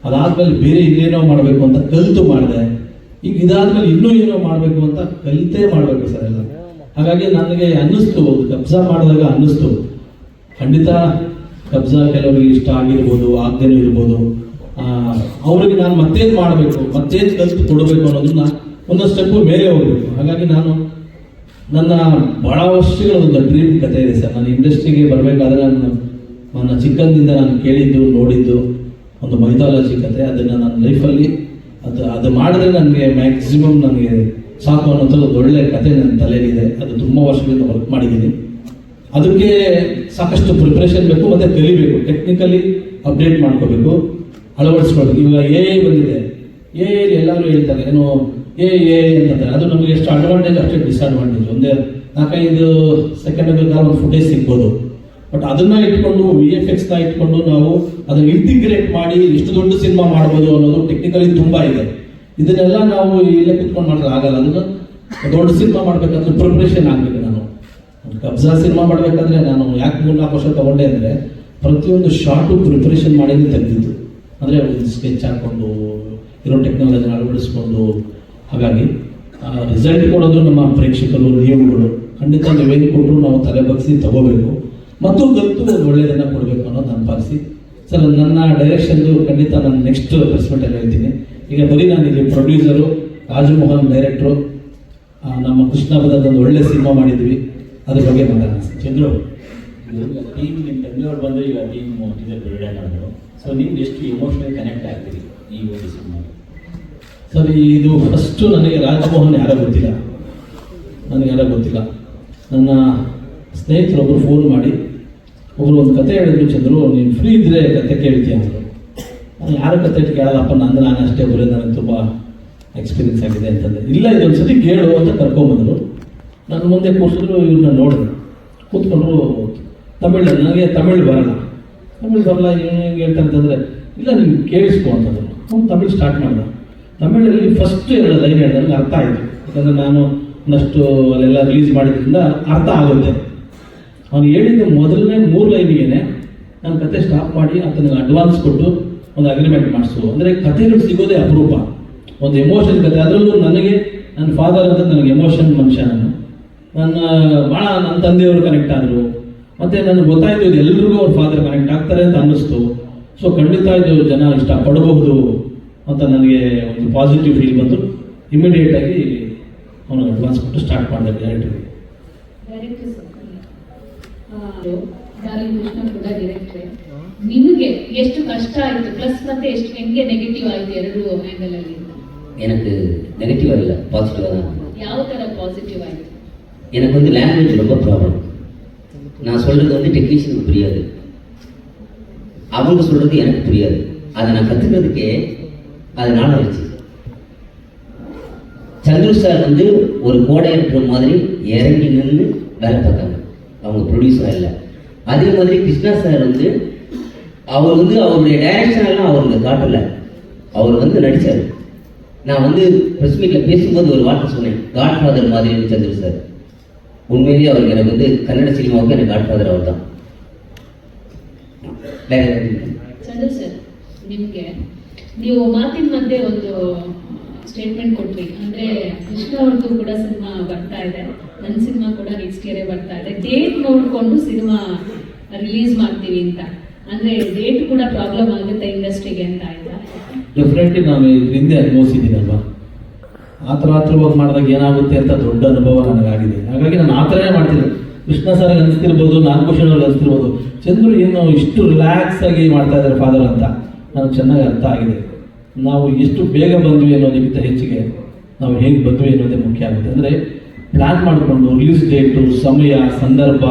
ಅದಾದ್ಮೇಲೆ ಬೇರೆ ಇನ್ನೇನೋ ಮಾಡಬೇಕು ಅಂತ ಕಲಿತು ಮಾಡಿದೆ. ಈಗ ಇದಾದ್ಮೇಲೆ ಇನ್ನೂ ಏನೋ ಮಾಡಬೇಕು ಅಂತ ಕಲಿತೇ ಮಾಡಬೇಕು ಸರ್ ಎಲ್ಲ. ಹಾಗಾಗಿ ನನಗೆ ಅನ್ನಿಸ್ತು, ಕಬ್ಜಾ ಮಾಡಿದಾಗ ಅನ್ನಿಸ್ತು, ಖಂಡಿತ ಕಬ್ಜಾ ಕೆಲವರಿಗೆ ಇಷ್ಟ ಆಗಿರ್ಬೋದು, ಆಗದೇನೂ ಇರ್ಬೋದು. ಅವ್ರಿಗೆ ನಾನು ಮತ್ತೇನು ಮಾಡಬೇಕು, ಮತ್ತೇನು ಕಲಿತು ಕೊಡಬೇಕು ಅನ್ನೋದನ್ನ ಒಂದೊಂದು ಸ್ಟೆಪ್ಪು ಮೇಲೆ ಹೋಗಬೇಕು. ಹಾಗಾಗಿ ನಾನು ನನ್ನ ಭಾಳ ವರ್ಷಗಳ ಒಂದು ಡ್ರೀಮ್ ಕಥೆ ಇದೆ ಸರ್. ನಾನು ಇಂಡಸ್ಟ್ರಿಗೆ ಬರಬೇಕಾದ್ರೆ ನನ್ನ ಚಿಕ್ಕಂದಿಂದ ನಾನು ಕೇಳಿದ್ದು ನೋಡಿದ್ದು ಒಂದು ಮೈಥಾಲಜಿ ಕಥೆ. ಅದನ್ನು ನನ್ನ ಲೈಫಲ್ಲಿ ಅದು ಮಾಡಿದ್ರೆ ನನಗೆ ಮ್ಯಾಕ್ಸಿಮಮ್ ನನಗೆ ಸಾಕು ಅನ್ನೋಂಥದ್ದು ಒಂದು ಒಳ್ಳೆಯ ಕಥೆ ನನ್ನ ತಲೆಯಲ್ಲಿದೆ. ಅದು ತುಂಬ ವರ್ಷಗಳಿಂದ ವರ್ಕ್ ಮಾಡಿದ್ದೀನಿ. ಅದಕ್ಕೆ ಸಾಕಷ್ಟು ಪ್ರಿಪ್ರೇಷನ್ ಬೇಕು ಮತ್ತು ಕಲಿಬೇಕು. ಟೆಕ್ನಿಕಲಿ ಅಪ್ಡೇಟ್ ಮಾಡ್ಕೋಬೇಕು, ಅಳವಡಿಸ್ಕೊಳ್ಬೇಕು. ಇವಾಗ ಎ ಬಂದಿದೆ. ಎಲ್ಲರೂ ಹೇಳ್ತಾರೆ ಏನೋ ಎ ಅಂತಂತಾರೆ. ಅದು ನಮಗೆ ಎಷ್ಟು ಅಡ್ವಾಂಟೇಜ್ ಅಷ್ಟೇ ಡಿಸ್ಅಡ್ವಾಂಟೇಜ್. ಒಂದೇ 4-5 ಸೆಕೆಂಡ್ಗಳ ಒಂದು ಫುಟೇಜ್ ಸಿಗ್ಬೋದು. ಬಟ್ ಅದನ್ನ ಇಟ್ಕೊಂಡು VFX ಇಟ್ಕೊಂಡು ನಾವು ಅದನ್ನು ಇಂಟಿಗ್ರೇಟ್ ಮಾಡಿ ಎಷ್ಟು ದೊಡ್ಡ ಸಿನಿಮಾ ಮಾಡ್ಬೋದು ಅನ್ನೋದು ಟೆಕ್ನಿಕಲಿ ತುಂಬ ಇದೆ. ಇದನ್ನೆಲ್ಲ ನಾವು ಇಲ್ಲೇ ಕುತ್ಕೊಂಡು ಮಾಡಿದ್ರೆ ಆಗಲ್ಲ. ಅದನ್ನು ದೊಡ್ಡ ಸಿನಿಮಾ ಮಾಡಬೇಕಾದ್ರೆ ಪ್ರಿಪ್ರೇಷನ್ ಆಗಬೇಕು. ನಾನು ಕಬ್ಜಾ ಸಿನಿಮಾ ಮಾಡಬೇಕಾದ್ರೆ ನಾನು ಯಾಕೆ 3-4 ವರ್ಷ ತೊಗೊಂಡೆ ಅಂದರೆ ಪ್ರತಿಯೊಂದು ಶಾರ್ಟು ಪ್ರಿಪ್ರೇಷನ್ ಮಾಡಿದ್ರೆ ತೆಗೆದಿದ್ದು. ಅಂದರೆ ಒಂದು ಸ್ಕೆಚ್ ಹಾಕ್ಕೊಂಡು ಇರೋ ಟೆಕ್ನಾಲಜಿನ ಅಳವಡಿಸ್ಕೊಂಡು. ಹಾಗಾಗಿ ರಿಸಲ್ಟ್ ಕೊಡೋದು ನಮ್ಮ ಪ್ರೇಕ್ಷಕರು, ನೀವುಗಳು. ಖಂಡಿತ ನೀವೇನು ಕೊಟ್ಟರು ನಾವು ತಲೆ ಬಗ್ಸಿ ತಗೋಬೇಕು ಮತ್ತು ಕಲಿತು ಒಳ್ಳೆಯದನ್ನು ಕೊಡಬೇಕು ಅನ್ನೋದು ನನ್ನ ಪಾಲಿಸಿ ಸರ್. ನನ್ನ ಡೈರೆಕ್ಷನ್ದು ಖಂಡಿತ ನಾನು ನೆಕ್ಸ್ಟ್ ಪ್ರೆಸ್ ಮೀಟಲ್ಲಿ ಹೇಳ್ತೀನಿ. ಈಗ ಬರೀ ನಾನು ಇಲ್ಲಿ ಪ್ರೊಡ್ಯೂಸರು, ರಾಜಮೋಹನ್ ಡೈರೆಕ್ಟ್ರು, ನಮ್ಮ ಕೃಷ್ಣ ಬದೊಂದು ಒಳ್ಳೆ ಸಿನಿಮಾ ಮಾಡಿದ್ವಿ, ಅದ್ರ ಬಗ್ಗೆ ಮಾತಾಡೋಣ ಸರ್. ಚಂದ್ರು, ಟೀಮ್ ನಿಮ್ಮ ಬೆಂಗಳೂರು ಬಂದು ಈಗ ಟೀಮ್ ಟೀಸರ್ ಬಿಡುಗಡೆ ಮಾಡಿದ್ರು. ಸೊ ನಿಮ್ಗೆ ಎಷ್ಟು ಇಮೋಷನಲ್ ಕನೆಕ್ಟ್ ಆಗ್ತೀರಿ ಈ ಒಂದು ಸಿನಿಮಾ? ಸರ್, ಇದು ಫಸ್ಟು ನನಗೆ ರಾಜಮೋಹನ್ ಯಾರೋ ಗೊತ್ತಿಲ್ಲ. ನನ್ನ ಸ್ನೇಹಿತರೊಬ್ಬರು ಫೋನ್ ಮಾಡಿ ಒಬ್ಬರು ಒಂದು ಕತೆ ಹೇಳಿದ್ರು, ಚಂದ್ರು ನೀನು ಫ್ರೀ ಇದ್ದರೆ ಕತೆ ಕೇಳ್ತೀಯ ಅಂದರು. ನಾನು ಯಾರ ಕತೆ ಕೇಳಲ್ಲಪ್ಪ, ನಾನು ಅಷ್ಟೇ ಬರೋದು, ನನಗೆ ತುಂಬ ಎಕ್ಸ್ಪೀರಿಯನ್ಸ್ ಆಗಿದೆ ಅಂತಂದರೆ. ಇಲ್ಲ, ಇದೊಂದು ಸತಿ ಕೇಳು ಅಂತ ಕರ್ಕೊಂಬಂದರು. ನನ್ನ ಮುಂದೆ ಕೂರಿಸಿದ್ರು. ಇವ್ರನ್ನ ನೋಡಿದ್ರು, ಕೂತ್ಕೊಂಡ್ರು. ನನಗೆ ತಮಿಳು ಬರಲ್ಲ. ಏನು ಹೇಳ್ತಾ ಅಂತಂದರೆ, ಇಲ್ಲ ನೀನು ಕೇಳಿಸ್ಕೊ ಅಂತಂದರು. ಅವ್ನು ತಮಿಳು ಸ್ಟಾರ್ಟ್ ಮಾಡಿದ. ತಮಿಳಲ್ಲಿ ಫಸ್ಟ್ 2 ಲೈನ್ ಹೇಳಿದ್ರೆ ನನಗೆ ಅರ್ಥ ಆಯಿತು. ಯಾಕಂದರೆ ನಾನು ಒಂದಷ್ಟು ಅಲ್ಲೆಲ್ಲ ರಿಲೀಸ್ ಮಾಡಿದ್ರಿಂದ ಅರ್ಥ ಆಗುತ್ತೆ. ಅವನು ಹೇಳಿದ್ದು ಮೊದಲನೇ 3 ಲೈನಿಗೆ ನಾನು ಕತೆ ಸ್ಟಾಪ್ ಮಾಡಿ ಅದನ್ನು ಅಡ್ವಾನ್ಸ್ ಕೊಟ್ಟು ಒಂದು ಅಗ್ರಿಮೆಂಟ್ ಮಾಡಿಸು. ಅಂದರೆ ಕಥೆಗಳು ಸಿಗೋದೇ ಅಪರೂಪ. ಒಂದು ಎಮೋಷನ್ ಕತೆ, ಅದರಲ್ಲೂ ನನಗೆ ನನ್ನ ಫಾದರ್ ಅಂತ ನನಗೆ ಎಮೋಷನ್ ಮನುಷ್ಯ. ಭಾಳ ನನ್ನ ತಂದೆಯವರು ಕನೆಕ್ಟ್ ಆದರು. ಮತ್ತು ನನಗೆ ಗೊತ್ತಾಯಿತು ಇದು ಎಲ್ರಿಗೂ ಅವ್ರ ಫಾದರ್ ಕನೆಕ್ಟ್ ಆಗ್ತಾರೆ ಅಂತ ಅನ್ನಿಸ್ತು. ಸೊ ಖಂಡಿತ ಇದು ಜನ ಇಷ್ಟಪಡಬಹುದು ಅಂತ ನನಗೆ ಒಂದು ಪಾಸಿಟಿವ್ ಫೀಲ್ ಬಂತು. ಇಮಿಡಿಯೇಟಾಗಿ ಅವನಿಗೆ ಅಡ್ವಾನ್ಸ್ ಕೊಟ್ಟು ಸ್ಟಾರ್ಟ್ ಮಾಡಿದೆ ಡೈರೆಕ್ಟ್ರಿಗೆ. ಬಾಲಕೃಷ್ಣ ಕೂಡ ಡೈರೆಕ್ಟ್ರೆ. ನಿಮಗೆ ಎಷ್ಟು ಕಷ್ಟ ಆಯ್ತು, ಪ್ಲಸ್ ಮತ್ತೆ ಎಷ್ಟು ಹೆಂಗೆ ನೆಗೆಟಿವ್ ಆಯ್ತು ಎರಡು ಆಂಗಲ್ ಅಲ್ಲಿ? எனக்கு நெகட்டிவ் இல்ல, பாசிட்டிவா தான். ಯಾವ ತರ ಪಾಸಿಟಿವ್ ಆಯ್ತು? எனக்கு வந்து லாங்குவேஜ் ரொம்ப ப்ராப்ளம். நான் சொல்றது வந்து டெக்னீஷியனுக்கு புரியாது, அவங்க சொல்றது எனக்கு புரியாது. அதை நான் கத்துக்கிறதுக்கே அது நாள் ஆயிடுச்சு. சந்துரு சார் வந்து ஒரு கோடையற்ற மாதிரி இறங்கி நின்று வேலை பார்த்தாங்க, அவங்க ப்ரொடியூசராக இல்லை. அதே மாதிரி கிருஷ்ணா சார் வந்து அவர் வந்து அவருடைய டைரக்ஷன் எல்லாம் அவருக்கு காட்டலை, அவர் வந்து நடித்தார். நான் வந்து ப்ரெஸ் மீட்டில் பேசும்போது ஒரு வார்த்தை சொன்னேன், காட் ஃபாதர் மாதிரி சந்திர சார். உண்மையிலேயே அவருக்கு எனக்கு வந்து கன்னட சினிமாவுக்கு எனக்கு காட் ஃபாதர் அவர் தான். ಚಂದ್ರ ಸರ್, ನಿಮಗೆ ನೀವು ಮಾತಿನ ಮಧ್ಯೆ ಒಂದು ಸ್ಟೇಟ್ಮೆಂಟ್ ಕೊಟ್ರಿ, ಅಂದ್ರೆ ಕೃಷ್ಣ ಅವ್ರದ್ದು ಕೂಡ ಸಿನಿಮಾ ಬರ್ತಾ ಇದೆ, ನನ್ನ ಸಿನಿಮಾ ಕೂಡ ನೆಕ್ಸ್ಟ್ ಇಯರ್ ಬರ್ತಾ ಇದೆ, ಡೇಟ್ ನೋಡಿಕೊಂಡು ಸಿನಿಮಾ ರಿಲೀಸ್ ಮಾಡ್ತೀವಿ ಅಂತ. ಅಂದ್ರೆ ಡೇಟ್ ಕೂಡ ಪ್ರಾಬ್ಲಮ್ ಆಗುತ್ತೆ ಇಂಡಸ್ಟ್ರಿಗೆ ಅಂತ ಆಯ್ತಾ? ಡೆಫಿನೆಟ್ಲಿ ನಾನು ಹಿಂದೆ ಅನುಭವಿಸಿದ್ದೀನಲ್ವಾ, ಆ ಥರ ಹೋಗಿ ಮಾಡಿದಾಗ ಏನಾಗುತ್ತೆ ಅಂತ ದೊಡ್ಡ ಅನುಭವ ನನಗಾಗಿದೆ. ಹಾಗಾಗಿ ನಾನು ಆ ಥರನೇ ಮಾಡ್ತೀನಿ. ಕೃಷ್ಣ ಸರ್ಗೆ ಅನಿಸ್ತಿರ್ಬೋದು, ನಾಗಭೂಷಣ್ ಅವ್ರಿಗೆ ಅನಿಸ್ತಿರ್ಬೋದು, ಚಂದ್ರು ಏನು ಇಷ್ಟು ರಿಲ್ಯಾಕ್ಸ್ ಆಗಿ ಮಾಡ್ತಾ ಇದ್ದಾರೆ ಫಾದರ್ ಅಂತ ನನಗೆ ಚೆನ್ನಾಗಿ ಅರ್ಥ ಆಗಿದೆ. ನಾವು ಎಷ್ಟು ಬೇಗ ಬಂದ್ವಿ ಅನ್ನೋದಕ್ಕಿಂತ ಹೆಚ್ಚಿಗೆ ನಾವು ಹೇಗೆ ಬಂದ್ವಿ ಅನ್ನೋದೇ ಮುಖ್ಯ ಆಗುತ್ತೆ. ಅಂದರೆ ಪ್ಲ್ಯಾನ್ ಮಾಡಿಕೊಂಡು ರಿಲೀಸ್ ಡೇಟು, ಸಮಯ, ಸಂದರ್ಭ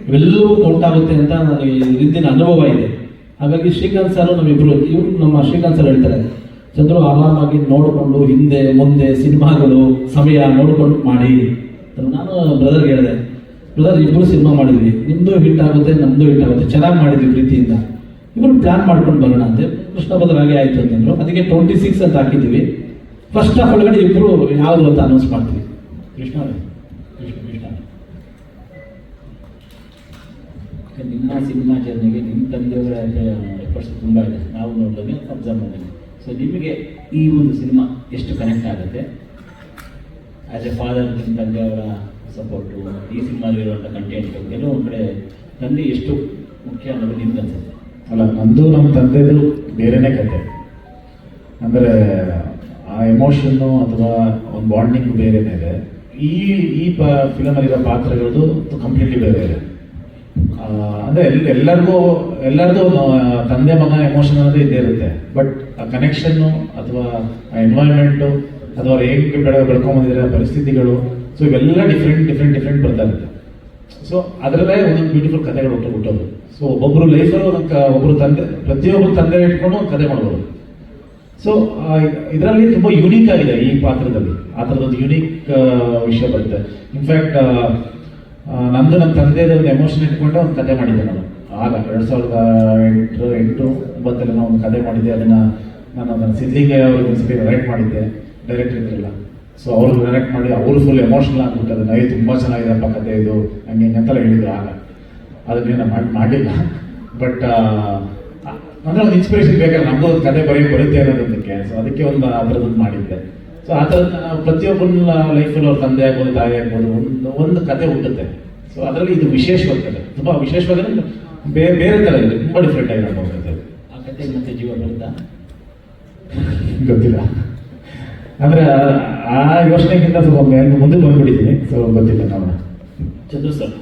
ಇವೆಲ್ಲವೂ ಕೌಂಟಾಗುತ್ತೆ ಅಂತ ನನಗೆ ಹಿಂದಿನ ಅನುಭವ ಇದೆ. ಹಾಗಾಗಿ ಶ್ರೀಕಾಂತ್ ಸರ್ ನಮ್ಮಿಬ್ಬರು, ಇವರು ನಮ್ಮ ಶ್ರೀಕಾಂತ್ ಸರ್ ಹೇಳ್ತಾರೆ, ಚಂದ್ರು ಆರಾಮಾಗಿ ನೋಡಿಕೊಂಡು ಹಿಂದೆ ಮುಂದೆ ಸಿನಿಮಾಗಳು ಸಮಯ ನೋಡ್ಕೊಂಡು ಮಾಡಿ. ನಾನು ಬ್ರದರ್ಗೆ ಹೇಳಿದೆ, ಬ್ರದರ್ ಇಬ್ಬರು ಸಿನಿಮಾ ಮಾಡಿದ್ವಿ, ನಿಮ್ಮದು ಹಿಟ್ ಆಗುತ್ತೆ ನಮ್ಮದು ಹಿಟ್ ಆಗುತ್ತೆ, ಚೆನ್ನಾಗಿ ಮಾಡಿದ್ವಿ ಪ್ರೀತಿಯಿಂದ, ಇಬ್ಬರು ಪ್ಲ್ಯಾನ್ ಮಾಡ್ಕೊಂಡು ಬರೋಣ ಅಂತೆ. ಕೃಷ್ಣ ಬದಲ್ ಹಾಗೆ ಆಯಿತು ಅಂತಂದ್ರು. ಅದಕ್ಕೆ 26 ಅಂತ ಹಾಕಿದ್ದೀವಿ. ಫಸ್ಟ್ ಹಾಫ್ ಒಳಗಡೆ ಇಬ್ಬರು ಯಾವುದು ಅಂತ ಅನೌನ್ಸ್ ಮಾಡ್ತೀವಿ. ಕೃಷ್ಣ ನಿಮ್ಮ ಸಿನಿಮಾ ಜರ್ನಿಗೆ ನಿಮ್ಮ ತಂದೆಯವರ ಎಫರ್ಟ್ಸ್ ತುಂಬ ಇದೆ, ನಾವು ನೋಡಿದಾಗ ಅಬ್ಸರ್ವ್ ಮಾಡಿದ್ವಿ. ಸೊ ನಿಮಗೆ ಈ ಒಂದು ಸಿನಿಮಾ ಎಷ್ಟು ಕನೆಕ್ಟ್ ಆಗುತ್ತೆ? ಆ್ಯಸ್ ಎ ಫಾದರ್ ನಿಮ್ಮ ತಂದೆಯವರ ಸಪೋರ್ಟು, ಈ ಸಿನಿಮಾದಲ್ಲಿರುವಂಥ ಕಂಟೆಂಟು, ಎಲ್ಲೋ ಒಂದು ಕಡೆ ತಂದೆ ಎಷ್ಟು ಮುಖ್ಯ ಅನ್ನೋದು ನಿಮ್ಗೆ ಅನ್ಸುತ್ತೆ? ಅಲ್ಲ, ನಂದು ನಮ್ಮ ತಂದೆದು ಬೇರೆನೇ ಕತೆ. ಅಂದರೆ ಆ ಎಮೋಷನ್ನು ಅಥವಾ ಒಂದು ಬಾಂಡಿಂಗ್ ಬೇರೆನೇ ಇದೆ. ಈ ಫಿಲಮಲ್ಲಿರೋ ಪಾತ್ರಗಳದ್ದು ಕಂಪ್ಲೀಟ್ಲಿ ಬೇರೆ ಇದೆ. ಅಂದರೆ ಎಲ್ಲರದು ತಂದೆ ಮಗ ಎಮೋಷನ್ ಅನ್ನೋದು ಇದ್ದೇ ಇರುತ್ತೆ. ಬಟ್ ಆ ಕನೆಕ್ಷನ್ನು ಅಥವಾ ಆ ಎನ್ವೈರ್ಮೆಂಟು ಅಥವಾ ಅವ್ರು ಹೇಗೆ ಬೆಳ್ಕೊಂಬಂದಿದ್ದಾರೆ ಪರಿಸ್ಥಿತಿಗಳು, ಸೊ ಇವೆಲ್ಲ ಡಿಫ್ರೆಂಟ್ ಬರ್ತಾ ಇರುತ್ತೆ. ಸೊ ಅದರಲ್ಲೇ ಒಂದೊಂದು ಬ್ಯೂಟಿಫುಲ್ ಕಥೆಗಳು ಹುಟ್ಟೋದು. ಸೊ ಒಬ್ಬೊಬ್ಬರು ಲೈಫಲ್ಲೂ ಒಬ್ಬರು ತಂದೆ, ಪ್ರತಿಯೊಬ್ಬರು ತಂದೆ ಇಟ್ಕೊಂಡು ಒಂದು ಕಥೆ ಮಾಡ್ಬೋದು. ಸೊ ಇದರಲ್ಲಿ ತುಂಬ ಯುನೀಕ್ ಆಗಿದೆ ಈ ಪಾತ್ರದಲ್ಲಿ, ಆ ಥರದೊಂದು ಯುನೀಕ್ ವಿಷಯ ಬರುತ್ತೆ. ಇನ್ಫ್ಯಾಕ್ಟ್ ನಂದು ನಮ್ಮ ತಂದೆದು ಒಂದು ಎಮೋಷನ್ ಇಟ್ಕೊಂಡೆ ಒಂದು ಕತೆ ಮಾಡಿದ್ದೆ ನಾನು. ಆಗ 2008-9 ಒಂದು ಕತೆ ಮಾಡಿದ್ದೆ. ನಾನು ಅದನ್ನು ಸಿದ್ಲಿಂಗೆ ಅವ್ರಿಗೆ ಒಂದ್ಸತಿ ರೈಟ್ ಮಾಡಿದ್ದೆ, ಡೈರೆಕ್ಟರ್ ಇದ್ರಲ್ಲ. ಸೊ ಅವರು ಡೈರೆಕ್ಟ್ ಮಾಡಿ ಅವರು ಫುಲ್ ಎಮೋಷನಲ್ ಆಗ್ಬಿಟ್ಟು ಅದನ್ನ ತುಂಬ ಚೆನ್ನಾಗಿದೆಪ್ಪ ಕತೆ ಇದು ಹಂಗೆ ಅಂತೆಲ್ಲ ಹೇಳಿದ್ರು. ಆಗ ಅದನ್ನೇನು ಮಾಡಿಲ್ಲ. ಬಟ್ ಅಂದರೆ ಒಂದು ಇನ್ಸ್ಪಿರೇಷನ್ ಬೇಕಾದ್ರೆ ನಮಗೂ ಒಂದು ಕತೆ ಬರುತ್ತೆ ಅನ್ನೋದಕ್ಕೆ. ಸೊ ಅದಕ್ಕೆ ಒಂದು ಆ ಥರದೊಂದು ಮಾಡಿದ್ದೆ. ಸೊ ಆ ಥರದ ಪ್ರತಿಯೊಬ್ಬನ ಲೈಫಲ್ಲಿ ಅವ್ರ ತಂದೆ ಆಗ್ಬೋದು, ತಾಯಿ ಆಗ್ಬೋದು, ಒಂದು ಕತೆ ಹುಟ್ಟುತ್ತೆ. ಸೊ ಅದರಲ್ಲಿ ಇದು ವಿಶೇಷವಾಗ್ತದೆ, ತುಂಬ ವಿಶೇಷವಾದ್ರೆ ಬೇರೆ ಥರ ಇದೆ, ತುಂಬ ಡಿಫ್ರೆಂಟ್ ಆಗಿ ನೋಡ್ಬೋದು. ಆ ಕತೆ ಮತ್ತೆ ಜೀವ ಬರುತ್ತಾ ಗೊತ್ತಿಲ್ಲ. ಅಂದರೆ ಆ ಯೋಚನೆಗಿಂತ ಸ್ವಲ್ಪ ಮುಂದೆ ಬಂದ್ಬಿಟ್ಟಿದ್ದೀನಿ. ಸೊ ಗೊತ್ತಿಲ್ಲ, ನೋಡೋಣ. ಚಂದ್ರು ಸರ್,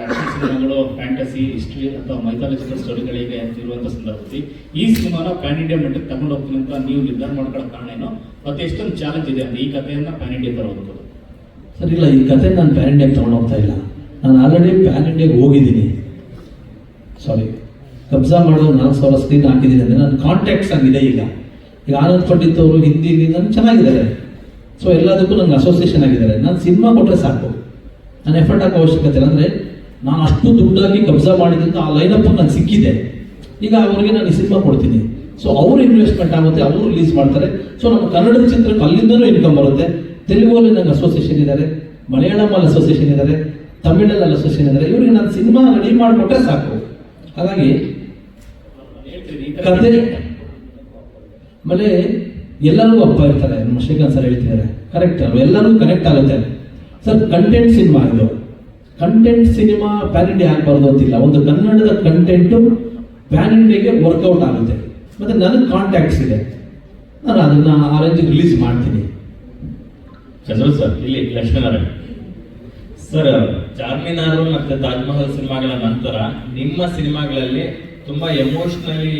ಆಕ್ಷನ್ ಸಿನಿಮಾಗಳು ಫ್ಯಾಂಟಸಿ, ಹಿಸ್ಟ್ರಿ ಅಥವಾ ಮೈಥಾಲಜಿಕಲ್ ಸ್ಟೋರಿಗಳಿಗೆ ಇರುವಂಥ ಸಂದರ್ಭದಲ್ಲಿ ಈ ಸಿನಿಮಾನ ಪ್ಯಾನ್ ಇಂಡಿಯಾ ಮಟ್ಟಕ್ಕೆ ತಗೊಂಡು ಹೋಗ್ತೀನಿ ಅಂತ ನೀವು ನಿರ್ಧಾರ ಮಾಡ್ಕೊಳ್ಳೋ ಕಾರಣ ಏನು? ಮತ್ತೆ ಎಷ್ಟೊಂದು ಚಾಲೆಂಜ್ ಇದೆ ಅಂತ ಈ ಕಥೆಯನ್ನ ಪ್ಯಾನ್ ಇಂಡಿಯಾ ತರೋದು? ಸರ್ ಇಲ್ಲ, ಈ ಕತೆ ನಾನು ಪ್ಯಾನ್ ಇಂಡಿಯಾಗೆ ತೊಗೊಂಡು ಹೋಗ್ತಾ ಇಲ್ಲ. ನಾನು ಆಲ್ರೆಡಿ ಪ್ಯಾನ್ ಇಂಡಿಯಾಗೆ ಹೋಗಿದ್ದೀನಿ. ಸಾರಿ, ಕಬ್ಜಾ ಮಾಡೋದು 4,000 ಸ್ಕ್ರೀನ್ ಹಾಕಿದ್ದೀನಿ. ಅಂದರೆ ನನ್ನ ಕಾಂಟ್ಯಾಕ್ಟ್ಸ್ ಆಗಿದೆ. ಈಗ ಆನಂದ್ ಪಂಡಿತ್ ಅವರು ಹಿಂದಿಲಿ ನಾನು ಚೆನ್ನಾಗಿದ್ದಾರೆ. ಸೊ ಎಲ್ಲದಕ್ಕೂ ನನಗೆ ಅಸೋಸಿಯೇಷನ್ ಆಗಿದ್ದಾರೆ. ನಾನು ಸಿನಿಮಾ ಕೊಟ್ಟರೆ ಸಾಕು, ನಾನು ಎಫರ್ಟ್ ಹಾಕೋ ಅವಶ್ಯಕತೆ ಇಲ್ಲ. ಅಂದರೆ ನಾನು ಅಷ್ಟು ದುಡ್ಡಾಗಿ ಕಬ್ಜಾ ಮಾಡಿದ್ರಿಂದ ಆ ಲೈನಪ್ ನನಗೆ ಸಿಕ್ಕಿದೆ. ಈಗ ಅವ್ರಿಗೆ ನಾನು ಈ ಸಿನಿಮಾ ಕೊಡ್ತೀನಿ. ಸೊ ಅವರು ಇನ್ವೆಸ್ಟ್ಮೆಂಟ್ ಆಗುತ್ತೆ, ಅವರು ರಿಲೀಸ್ ಮಾಡ್ತಾರೆ. ಸೊ ನಮ್ಮ ಕನ್ನಡದ ಚಿತ್ರಕ್ಕೆ ಅಲ್ಲಿಂದನೂ ಇನ್ಕಮ್ ಬರುತ್ತೆ. ತೆಲುಗಲ್ಲಿ ನಂಗೆ ಅಸೋಸಿಯೇಷನ್ ಇದ್ದಾರೆ, ಮಲಯಾಳಮಲ್ಲಿ ಅಸೋಸಿಯೇಷನ್ ಇದ್ದಾರೆ, ತಮಿಳಲ್ಲಿ ಅಸೋಸಿಯೇಷನ್ ಇದ್ದಾರೆ. ಇವ್ರಿಗೆ ನಾನು ಸಿನಿಮಾ ರೆಡಿ ಮಾಡಿಕೊಟ್ರೆ ಸಾಕು. ಹಾಗಾಗಿ ಕತೆ ಆಮೇಲೆ ಎಲ್ಲರಿಗೂ ಅಪ್ಪ ಇರ್ತಾರೆ. ನಮ್ಮ ಶ್ರೀಕಾಂತ್ ಸರ್ ಹೇಳ್ತಿದ್ದಾರೆ, ಕರೆಕ್ಟ್ ಅಲ್ವ, ಎಲ್ಲರೂ ಕನೆಕ್ಟ್ ಆಗುತ್ತೆ ಸರ್. ಕಂಟೆಂಟ್ ಸಿನಿಮಾ ಇದು, ಕಂಟೆಂಟ್ ಸಿನಿಮಾ ಪ್ಯಾನ್ ಇಂಡಿಯಾ ಆಗಬಾರ್ದು ಅಂತಿಲ್ಲ. ಒಂದು ಕನ್ನಡದ ಕಂಟೆಂಟು ಪ್ಯಾನ್ ಇಂಡಿಯಾಗೆ ವರ್ಕೌಟ್ ಆಗುತ್ತೆ. ಮತ್ತು ನನಗೆ ಕಾಂಟ್ಯಾಕ್ಟ್ಸ್ ಇದೆ, ನಾನು ಅದನ್ನು ಆ ರೇಂಜಿಗೆ ರಿಲೀಸ್ ಮಾಡ್ತೀನಿ. ಚಂದ್ರ ಸರ್, ಇಲ್ಲಿ ಲಕ್ಷ್ಮೀನಾರಾಯಣ್ ಸರ್, ಚಾರ್ಮಿನಾರ್ ಮತ್ತೆ ತಾಜ್ ಮಹಲ್ ಸಿನಿಮಾಗಳ ನಂತರ ನಿಮ್ಮ ಸಿನಿಮಾಗಳಲ್ಲಿ ತುಂಬಾ ಎಮೋಷನಲಿ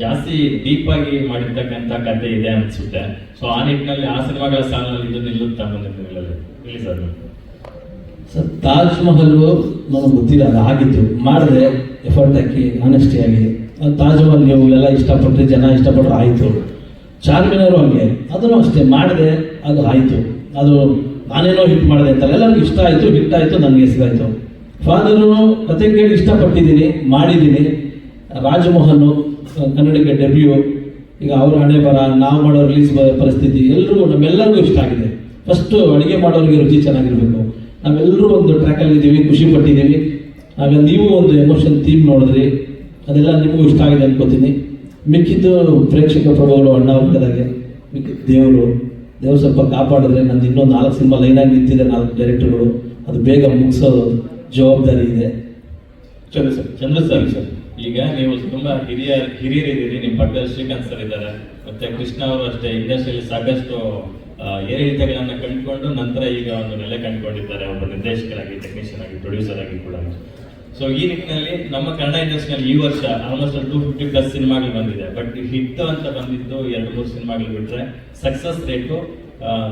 ಜಾಸ್ತಿ ಡೀಪ್ ಆಗಿ ಮಾಡಿರ್ತಕ್ಕಂಥ ಕಥೆ ಇದೆ ಅನ್ಸುತ್ತೆ. ಸೊ ಆ ನಿಟ್ಟಿನಲ್ಲಿ ಆ ಸಿನಿಮಾಗಳ ಸಾಲಿನಲ್ಲಿ ಇದು ನಿಲ್ಲುತ್ತಾ ಮುಂದಿನ ಹೇಳಿ ಸರ್. ಸರ್, ತಾಜ್ ಮಹಲ್ ನನಗೆ ಗೊತ್ತಿಲ್ಲ, ಅದು ಆಗಿತ್ತು, ಮಾಡಿದೆ, ಎಫರ್ಟ್ ಹಾಕಿ ಆನೆಸ್ಟಿ ಆಗಿ. ತಾಜ್ ಮಹಲ್ ನೀವು ಎಲ್ಲ ಇಷ್ಟಪಟ್ಟರೆ, ಜನ ಇಷ್ಟಪಟ್ಟರೆ ಆಯಿತು. ಚಾರ್ಮಿನಾರು ಹಂಗೆ, ಅದನ್ನು ಅಷ್ಟೇ ಮಾಡಿದೆ, ಅದು ಆಯಿತು. ಅದು ನಾನೇನೋ ಹಿಟ್ ಮಾಡಿದೆ ಅಂತಲ್ಲ, ಎಲ್ಲರಿಗೂ ಇಷ್ಟ ಆಯಿತು, ಹಿಟ್ ಆಯಿತು, ನನಗೆ ಹೆಸರಾಯಿತು. ಫಾದರು ಕತೆ ಕೇಳಿ ಇಷ್ಟಪಟ್ಟಿದ್ದೀನಿ, ಮಾಡಿದ್ದೀನಿ. ರಾಜಮೋಹನ್ ಕನ್ನಡಕ್ಕೆ ಡೆಬ್ಯೂ, ಈಗ ಅವ್ರ ಹಣೆ ಬರ, ನಾವು ಮಾಡೋ ರಿಲೀಸ್ ಪರಿಸ್ಥಿತಿ ಎಲ್ಲರಿಗೂ ನಮ್ಮೆಲ್ಲರಿಗೂ ಇಷ್ಟ ಆಗಿದೆ. ಫಸ್ಟು ಅಡುಗೆ ಮಾಡೋರಿಗೆ ರುಚಿ ಚೆನ್ನಾಗಿರಬೇಕು. ನಾವೆಲ್ಲರೂ ಒಂದು ಟ್ರ್ಯಾಕಲ್ಲಿ ಇದ್ದೀವಿ, ಖುಷಿ ಪಟ್ಟಿದ್ದೀವಿ. ಆಗ ನೀವು ಒಂದು ಎಮೋಷನ್ ಥೀಮ್ ನೋಡಿದ್ರಿ, ಅದೆಲ್ಲ ನಿಮಗೂ ಇಷ್ಟ ಆಗಿದೆ ಅನ್ಕೋತೀನಿ. ಮಿಕ್ಕಿದ್ದು ಪ್ರೇಕ್ಷಕ ಪ್ರಭುಗಳು ಅಣ್ಣ ವರ್ಗದಾಗೆ, ಮಿಕ್ಕಿದ್ದು ದೇವರು ಸ್ವಲ್ಪ ಕಾಪಾಡಿದ್ರೆ ನಂದು ಇನ್ನೊಂದು 4 ಸಿನಿಮಾ ಲೈನಾಗಿ ನಿಂತಿದೆ, 4 ಡೈರೆಕ್ಟರ್ಗಳು, ಅದು ಬೇಗ ಮುಗಿಸೋದು ಜವಾಬ್ದಾರಿ ಇದೆ. ಚಂದ್ರ ಸರ್, ಈಗ ನೀವು ತುಂಬಾ ಹಿರಿಯರಿದ್ದೀರಿ, ನಿಮ್ಮ ಪಕ್ಕದಲ್ಲಿ ಶ್ರೀಕಾಂತ್ ಸರ್ ಇದ್ದಾರೆ, ಮತ್ತೆ ಕೃಷ್ಣ ಅವರು ಅಷ್ಟೇ ಇಂಡಸ್ಟ್ರಿಯಲ್ಲಿ ಸಾಕಷ್ಟು ಏರಿಳಿತಗಳನ್ನ ಕಂಡುಕೊಂಡು ನಂತರ ಈಗ ಒಂದು ನೆಲೆ ಕಂಡುಕೊಂಡಿದ್ದಾರೆ, ಒಬ್ಬ ನಿರ್ದೇಶಕರಾಗಿ, ಟೆಕ್ನಿಷಿಯನ್ ಆಗಿ, ಪ್ರೊಡ್ಯೂಸರ್ ಆಗಿ ಕೂಡ. ಸೊ ಈ ನಿಟ್ಟಿನಲ್ಲಿ ನಮ್ಮ ಕನ್ನಡ ಇಂಡಸ್ಟ್ರಿಯಲ್ಲಿ ಈ ವರ್ಷ ಆಲ್ಮೋಸ್ಟ್ 250+ ಸಿನಿಮಾಗಳು ಬಂದಿದೆ. ಬಟ್ ಹಿಟ್ ಅಂತ ಬಂದಿದ್ದು 2-3 ಸಿನಿಮಾಗಳು ಬಿಟ್ರೆ ಸಕ್ಸಸ್ ರೇಟು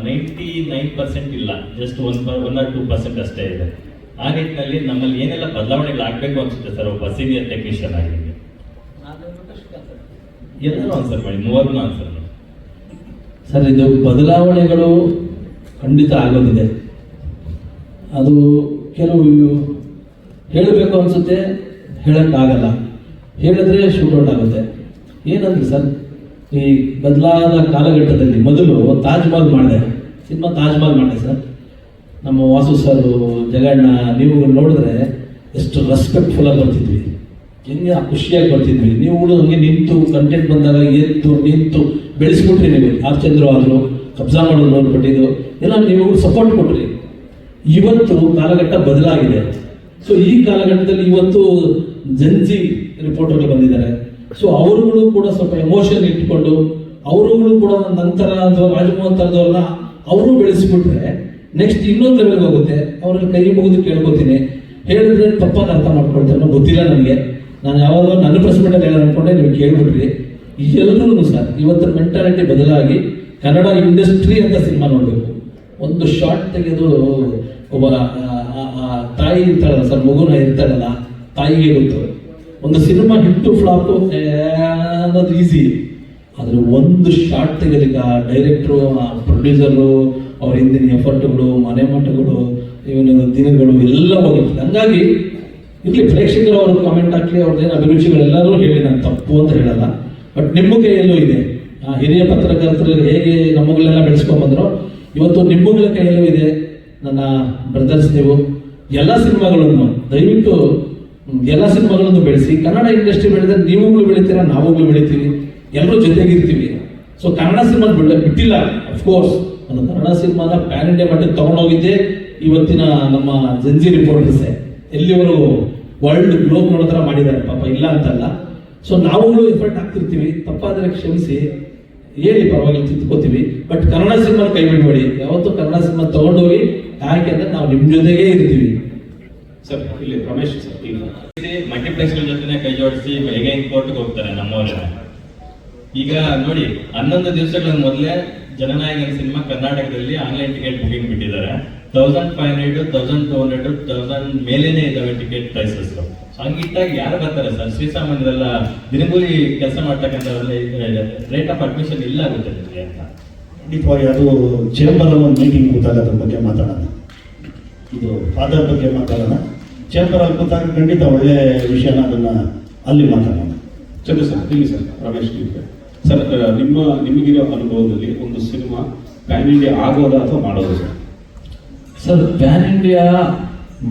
99% ಇಲ್ಲ, ಜಸ್ಟ್ 1 or 2% ಅಷ್ಟೇ ಇದೆ. ಆ ನಿಟ್ಟಿನಲ್ಲಿ ನಮ್ಮಲ್ಲಿ ಏನೆಲ್ಲ ಬದಲಾವಣೆಗಳು ಆಗ್ಬೇಕು ಅನ್ಸುತ್ತೆ ಸರ್, ಒಬ್ಬ ಸೀನಿಯರ್ ಟೆಕ್ನಿಷಿಯನ್ ಆಗಿ? ಎಲ್ಲರೂ ಆನ್ಸರ್ ಮಾಡಿ, 3 ಆನ್ಸರ್ ಮಾಡಿ ಸರ್. ಇದು ಬದಲಾವಣೆಗಳು ಖಂಡಿತ ಆಗೋದಿದೆ. ಅದು ಕೆಲವು ಹೇಳಬೇಕು ಅನಿಸುತ್ತೆ, ಹೇಳೋಕ್ಕಾಗಲ್ಲ, ಹೇಳಿದ್ರೆ ಶೂಟೌಟ್ ಆಗುತ್ತೆ. ಏನಂದ್ರೆ ಸರ್, ಈ ಬದಲಾದ ಕಾಲಘಟ್ಟದಲ್ಲಿ ಮೊದಲು ತಾಜ್ ಮಹಲ್ ಮಾಡಿದೆ, ಸಿನಿಮಾ ತಾಜ್ ಮಹಲ್ ಮಾಡಿದೆ ಸರ್. ನಮ್ಮ ವಾಸು ಸರ್, ಜಗಣ್ಣ, ನೀವು ನೋಡಿದ್ರೆ ಎಷ್ಟು ರೆಸ್ಪೆಕ್ಟ್ಫುಲ್ಲಾಗಿ ಬರ್ತಿದ್ವಿ, ಹೆಂಗೆ ಖುಷಿಯಾಗಿ ಬರ್ತಿದ್ವಿ. ನೀವು ಹಂಗೆ ನಿಂತು ಕಂಟೆಂಟ್ ಬಂದಾಗ ನಿಂತು ಬೆಳೆಸ್ಬಿಟ್ರಿ. ನೀವು ಆರ್ಚಂದ್ರು ಆದರು, ಕಬ್ಜಾ ಮಾಡೋದು ನೋಡ್ಬಿಟ್ಟಿದ್ದು ಎಲ್ಲ ನೀವು ಸಪೋರ್ಟ್ ಕೊಟ್ರಿ. ಇವತ್ತು ಕಾಲಘಟ್ಟ ಬದಲಾಗಿದೆ. ಸೊ ಈ ಕಾಲಘಟ್ಟದಲ್ಲಿ ಇವತ್ತು ಜನ್ಜಿ ರಿಪೋರ್ಟರ್ಗಳು ಬಂದಿದ್ದಾರೆ. ಸೊ ಅವರುಗಳು ಕೂಡ ಸ್ವಲ್ಪ ಎಮೋಷನ್ ಇಟ್ಕೊಂಡು ಅವರುಗಳು ಕೂಡ ನಂತರ ರಾಜಮೋಹನ್ ಥರದವ್ರನ್ನ ಅವರು ಬೆಳೆಸಿಬಿಟ್ರೆ ನೆಕ್ಸ್ಟ್ ಇನ್ನೊಂದು ಲೆವೆಲ್ಗೆ ಹೋಗುತ್ತೆ. ಅವ್ರಲ್ಲಿ ಕೈ ಮುಗಿದು ಕೇಳ್ಕೊತೀನಿ, ಹೇಳಿದ್ರೆ ತಪ್ಪಾಗಿ ಅರ್ಥ ಮಾಡ್ಕೊಳ್ತಾರೆ, ಗೊತ್ತಿಲ್ಲ ನನಗೆ. ನಾನು ಯಾವಾಗ ನನ್ನ ಪ್ರೆಸ್ಮೆಂಟಲ್ಲಿ ಎಲ್ಲ ಅನ್ಕೊಂಡೆ, ನೀವು ಕೇಳ್ಬಿಟ್ರಿ. ಎಲ್ಲರೂ ಸರ್ ಇವತ್ತಿನ ಮೆಂಟಾಲಿಟಿ ಬದಲಾಗಿ ಕನ್ನಡ ಇಂಡಸ್ಟ್ರಿ ಅಂತ ಸಿನಿಮಾ ನೋಡಬೇಕು. ಒಂದು ಶಾರ್ಟ್ ತೆಗೆದು ಒಬ್ಬ ತಾಯಿ ಇರ್ತಾಳಲ್ಲ ಸರ್, ಮಗುನ ಇರ್ತಾಳಲ್ಲ, ತಾಯಿಗೆ ಗೊತ್ತು ಒಂದು ಸಿನಿಮಾ ಹಿಟ್ಟು ಫ್ಲಾಪು ಅನ್ನೋದು ಈಸಿ. ಆದರೆ ಒಂದು ಶಾರ್ಟ್ ತೆಗೆದಕ್ಕೆ ಡೈರೆಕ್ಟ್ರು, ಪ್ರೊಡ್ಯೂಸರು, ಅವ್ರ ಹಿಂದಿನ ಎಫರ್ಟ್ಗಳು, ಮನೆ ಮಠಗಳು, ಇವನ ದಿನಗಳು ಎಲ್ಲ ಹೋಗುತ್ತೆ. ಹಂಗಾಗಿ ಇಲ್ಲಿ ಪ್ರೇಕ್ಷಕರು ಅವರು ಕಾಮೆಂಟ್ ಹಾಕಲಿ, ಅವ್ರದ್ದೇನು ಅಭಿರುಚಿಗಳೆಲ್ಲರೂ ಹೇಳಿ, ನಾನು ತಪ್ಪು ಅಂತ ಹೇಳಲ್ಲ. ಬಟ್ ನಿಮ್ಮ ಕೈಯಲ್ಲೂ ಇದೆ. ಹಿರಿಯ ಪತ್ರಕರ್ತರು ಹೇಗೆ ನಮ್ಮಗಳೆಲ್ಲ ಬೆಳೆಸ್ಕೊಂಡ್ಬಂದ್ರು, ಇವತ್ತು ನಿಮ್ಮಗಳ ಕೈಯಲ್ಲೂ ಇದೆ. ನನ್ನ ಬ್ರದರ್ಸ್, ನೀವು ಎಲ್ಲ ಸಿನಿಮಾಗಳನ್ನು ದಯವಿಟ್ಟು ಎಲ್ಲ ಸಿನಿಮಾಗಳನ್ನು ಬೆಳೆಸಿ. ಕನ್ನಡ ಇಂಡಸ್ಟ್ರಿ ಬೆಳೆದ್ರೆ ನೀವುಗಳು ಬೆಳಿತೀರಾ, ನಾವುಗಳು ಬೆಳಿತೀವಿ, ಎಲ್ಲರೂ ಜೊತೆಗಿರ್ತೀವಿ. ಸೊ ಕನ್ನಡ ಸಿನಿಮಾ ಬಿಟ್ಟಿಲ್ಲ. ಅಫ್ಕೋರ್ಸ್ ಒಂದು ಕನ್ನಡ ಸಿನಿಮಾನ ಪ್ಯಾನ್ ಇಂಡಿಯಾ ಮಟ್ಟಕ್ಕೆ ತಗೊಂಡೋಗಿದ್ದೆ ಇವತ್ತಿನ ನಮ್ಮ ಜನ್ಜಿ ರಿಪೋರ್ಟರ್ಸೇ. ಎಲ್ಲಿವರೆಗೂ ವರ್ಲ್ಡ್ ಗ್ಲೋಬ್ ನೋಡೋ ಥರ ಮಾಡಿದ್ದಾರೆ, ಪಾಪ, ಇಲ್ಲ ಅಂತಲ್ಲ. ಸೊ ನಾವುಗಳು ಎಫರ್ಟ್ ಹಾಕ್ತಿರ್ತೀವಿ, ತಪ್ಪಾದರೆ ಕ್ಷಮಿಸಿ, ಹೇಳಿ, ಪರವಾಗಿಲ್ಲ, ತಿದ್ಕೋತೀವಿ. ಬಟ್ ಕನ್ನಡ ಸಿನಿಮಾ ಕೈ ಬಿಡಬೇಡಿ. ಯಾವತ್ತೂ ಕನ್ನಡ ಸಿನಿಮಾ ತಗೊಂಡೋಗಿ, ಯಾಕೆಂದ್ರೆ ನಾವು ನಿಮ್ಮ ಜೊತೆಗೇ ಇರ್ತೀವಿ. ಸರ್, ಇಲ್ಲಿ ರಮೇಶ್ ಸರ್, ಮಲ್ಟಿಪ್ಲೆಕ್ಸ್ಗಳ ಜೊತೆ ಕೈ ಜೋಡಿಸಿ ಹೇಗೆ ಕೋರ್ಟ್ಗೆ ಹೋಗ್ತಾರೆ ನಮ್ಮವರೇ. ಈಗ ನೋಡಿ, 11 ದಿವಸಗಳ ಮೊದಲೇ ಜನನಾಯಕನ ಸಿನಿಮಾ ಕರ್ನಾಟಕದಲ್ಲಿ ಆನ್ಲೈನ್ ಟಿಕೆಟ್ ಬುಕಿಂಗ್ ಬಿಟ್ಟಿದ್ದಾರೆ. 1500, 1200, 1000 ಮೇಲೇನೆ ಇದಾವೆ ಟಿಕೆಟ್ ಪ್ರೈಸಸ್. ಹಂಗಿಟ್ಟಾಗ ಯಾರು ಬರ್ತಾರೆ ಸರ್? ಶ್ರೀಸಾಮಾನ್ಯರೆಲ್ಲ ದಿನಗೂಲಿ ಕೆಲಸ ಮಾಡ್ತಕ್ಕಂಥ ರೇಟ್ ಆಫ್ ಅಡ್ಮಿಷನ್ ಇಲ್ಲ ಆಗುತ್ತೆ ಅಂತ. ಖಂಡಿತವಾಗಿ ಅದು ಚೇಂಬರ್ ಒಂದು ಮೀಟಿಂಗ್ ಕೂತಾಗ ಅದ್ರ ಬಗ್ಗೆ ಮಾತಾಡೋಣ. ಇದು ಫಾದರ್ ಬಗ್ಗೆ ಮಾತಾಡೋಣ. ಚೇಂಬರಲ್ಲಿ ಕೂತಾಗ ಖಂಡಿತ ಒಳ್ಳೆ ವಿಷಯನ ಅದನ್ನ ಅಲ್ಲಿ ಮಾತಾಡೋಣ. ಚಂದ್ರ ಸರ್, ಇಲ್ಲಿ ಸರ್, ರಮೇಶ್ ಸರ್, ನಿಮಗಿರೋ ಅನುಭವದಲ್ಲಿ ಒಂದು ಸಿನಿಮಾ ಪ್ಯಾನ್ ಇಂಡಿಯಾ ಆಗೋದಾ ಅಥವಾ ಮಾಡೋದು ಸರ್? ಸರ್, ಪ್ಯಾನ್ ಇಂಡಿಯಾ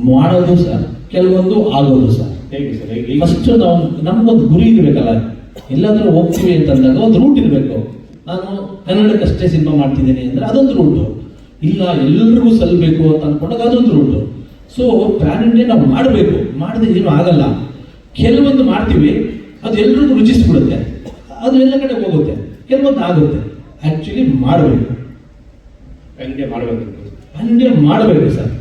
ಮಾಡೋದು ಸರ್, ಕೆಲವೊಂದು ಆಗೋದು ಸರ್. ಹೇಗೆ ಸರ್? ಫಸ್ಟ್ ನಾವು ನಮ್ಗೊಂದು ಗುರಿ ಇರಬೇಕಲ್ಲ, ಎಲ್ಲಾದ್ರೂ ಹೋಗ್ತೀವಿ ಅಂತಂದಾಗ ಒಂದು ರೂಟ್ ಇರಬೇಕು. ನಾನು ಕನ್ನಡಕ್ಕಷ್ಟೇ ಸಿನಿಮಾ ಮಾಡ್ತಿದ್ದೀನಿ ಅಂದ್ರೆ ಅದೊಂದು ರೂಟು, ಇಲ್ಲ ಎಲ್ರಿಗೂ ಸಲ್ಲಬೇಕು ಅಂತ ಅನ್ಕೊಂಡಾಗ ಅದೊಂದು ರೂಟು. ಸೊ ಪ್ಯಾನ್ ಇಂಡಿಯಾ ನಾವು ಮಾಡಬೇಕು, ಮಾಡದೆ ಏನೂ ಆಗಲ್ಲ. ಕೆಲವೊಂದು ಮಾಡ್ತೀವಿ, ಅದು ಎಲ್ರಿಗೂ ರುಚಿಸ್ಬಿಡುತ್ತೆ, ಅದು ಎಲ್ಲ ಕಡೆ ಹೋಗುತ್ತೆ. ಕೆಲವೊಂದು ಆಗುತ್ತೆ. ಆ್ಯಕ್ಚುಲಿ ಮಾಡಬೇಕು, ಪ್ಯಾನ್ ಇಂಡಿಯಾ ಮಾಡಬೇಕು, ಪ್ಯಾನ್ ಇಂಡಿಯಾ ಮಾಡಬೇಕು ಸರ್.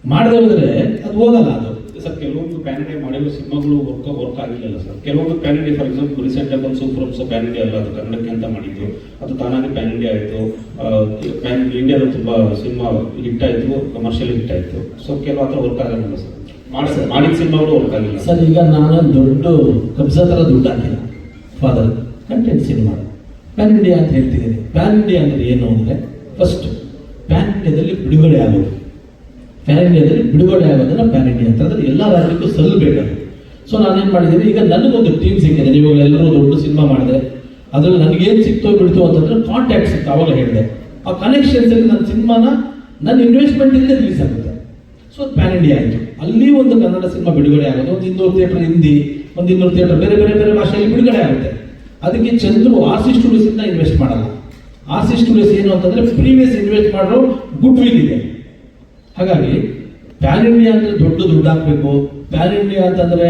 ಮಾಡದೆ ಹೋದ್ರೆ ಅದು ಹೋಗಲ್ಲ ಅದು. ಸರ್ ಕೆಲವೊಂದು ಪ್ಯಾನ್ ಇಂಡಿಯಾ ಮಾಡಿರೋ ಸಿನಿಮಾಗಳು ವರ್ಕ್ ಆಗಿಲ್ಲ ಸರ್. ಕೆಲವೊಂದು PAN India, for example recent ಆಗಿ ಒಂದು ಸೂಪರ್ ಪ್ಯಾನ್ ಇಂಡಿಯಾ ಅಲ್ಲ, ಅದು ಕನ್ನಡಕ್ಕೆ ಅಂತ ಮಾಡಿದ್ದು, ಅದು ತಾನಾಗಿ ಪ್ಯಾನ್ ಇಂಡಿಯಾ ಆಯಿತು. ಪ್ಯಾನ್ ಇಂಡಿಯಾದ ತುಂಬ ಸಿನಿಮಾ ಹಿಟ್ ಆಯಿತು, ಕಮರ್ಷಿಯಲ್ ಹಿಟ್ ಆಯಿತು. ಸೊ ಕೆಲವು ಹತ್ರ ವರ್ಕ್ ಆಗಲ್ಲ ಸರ್, ಮಾಡಿದ ಸಿನಿಮಾಗಳು ವರ್ಕ್ ಆಗಿಲ್ಲ ಸರ್. ಈಗ ನಾನು ದೊಡ್ಡ ಕಬ್ಜಾ ಥರ ದುಡ್ಡು ಹಾಕಿಲ್ಲ father, content cinema PAN India ಅಂತ ಹೇಳ್ತಿದ್ದೀನಿ. ಪ್ಯಾನ್ ಇಂಡಿಯಾ ಅಂದರೆ ಏನು ಅಂದರೆ, ಫಸ್ಟ್ ಪ್ಯಾನ್ ಇಂಡಿಯಾದಲ್ಲಿ ಬಿಡುಗಡೆ ಆಗೋದು, ಪ್ಯಾನ್ ಇಂಡಿಯಾದಲ್ಲಿ ಬಿಡುಗಡೆ ಆಗೋದನ್ನ ಪ್ಯಾನ್ ಇಂಡಿಯಾ ಅಂತ ಅಂದರೆ ಎಲ್ಲ ರಾಜ್ಯಕ್ಕೂ ಸಲ್ಲಬೇಕಾದ್ರೆ. ಸೊ ನಾನೇನು ಮಾಡಿದ್ದೀನಿ, ಈಗ ನನಗೊಂದು ಟೀಮ್ ಸಿಕ್ಕಿದೆ. ನೀವು ಎಲ್ಲರೂ ದೊಡ್ಡ ಸಿನಿಮಾ ಮಾಡಿದೆ, ಅದರಲ್ಲಿ ನನಗೇನು ಸಿಕ್ತೋ ಬಿಡ್ತು ಅಂತಂದ್ರೆ ಕಾಂಟ್ಯಾಕ್ಟ್ ಸಿಕ್ತು. ಆವಾಗ ಹೇಳಿದೆ ಆ ಕನೆಕ್ಷನ್ಸಲ್ಲಿ ನನ್ನ ಸಿನಿಮಾನ ನನ್ನ ಇನ್ವೆಸ್ಟ್ಮೆಂಟ್ ಇಲ್ಲದೆ ರಿಲೀಸ್ ಆಗುತ್ತೆ. ಸೊ ಪ್ಯಾನ್ ಇಂಡಿಯಾ ಆಯಿತು. ಅಲ್ಲಿ ಒಂದು ಕನ್ನಡ ಸಿನಿಮಾ ಬಿಡುಗಡೆ ಆಗೋದು, ಒಂದು 200 ಥಿಯೇಟರ್ ಹಿಂದಿ, ಒಂದು 200 ಥಿಯೇಟರ್ ಬೇರೆ ಬೇರೆ ಬೇರೆ ಭಾಷೆಯಲ್ಲಿ ಬಿಡುಗಡೆ ಆಗುತ್ತೆ. ಅದಕ್ಕೆ ಚಂದ್ರು RC Studios ಇಂದ ಇನ್ವೆಸ್ಟ್ ಮಾಡಲ್ಲ. RC Studios ಏನು ಅಂತಂದ್ರೆ ಪ್ರೀವಿಯಸ್ ಇನ್ವೆಸ್ಟ್ ಮಾಡೋ ಗುಡ್ ವಿಲ್ ಇದೆ. ಹಾಗಾಗಿ ಪ್ಯಾನ್ ಇಂಡಿಯಾ ಅಂದರೆ ದೊಡ್ಡ ದುಡ್ಡು ಹಾಕಬೇಕು, ಪ್ಯಾನ್ ಇಂಡಿಯಾ ಅಂತಂದರೆ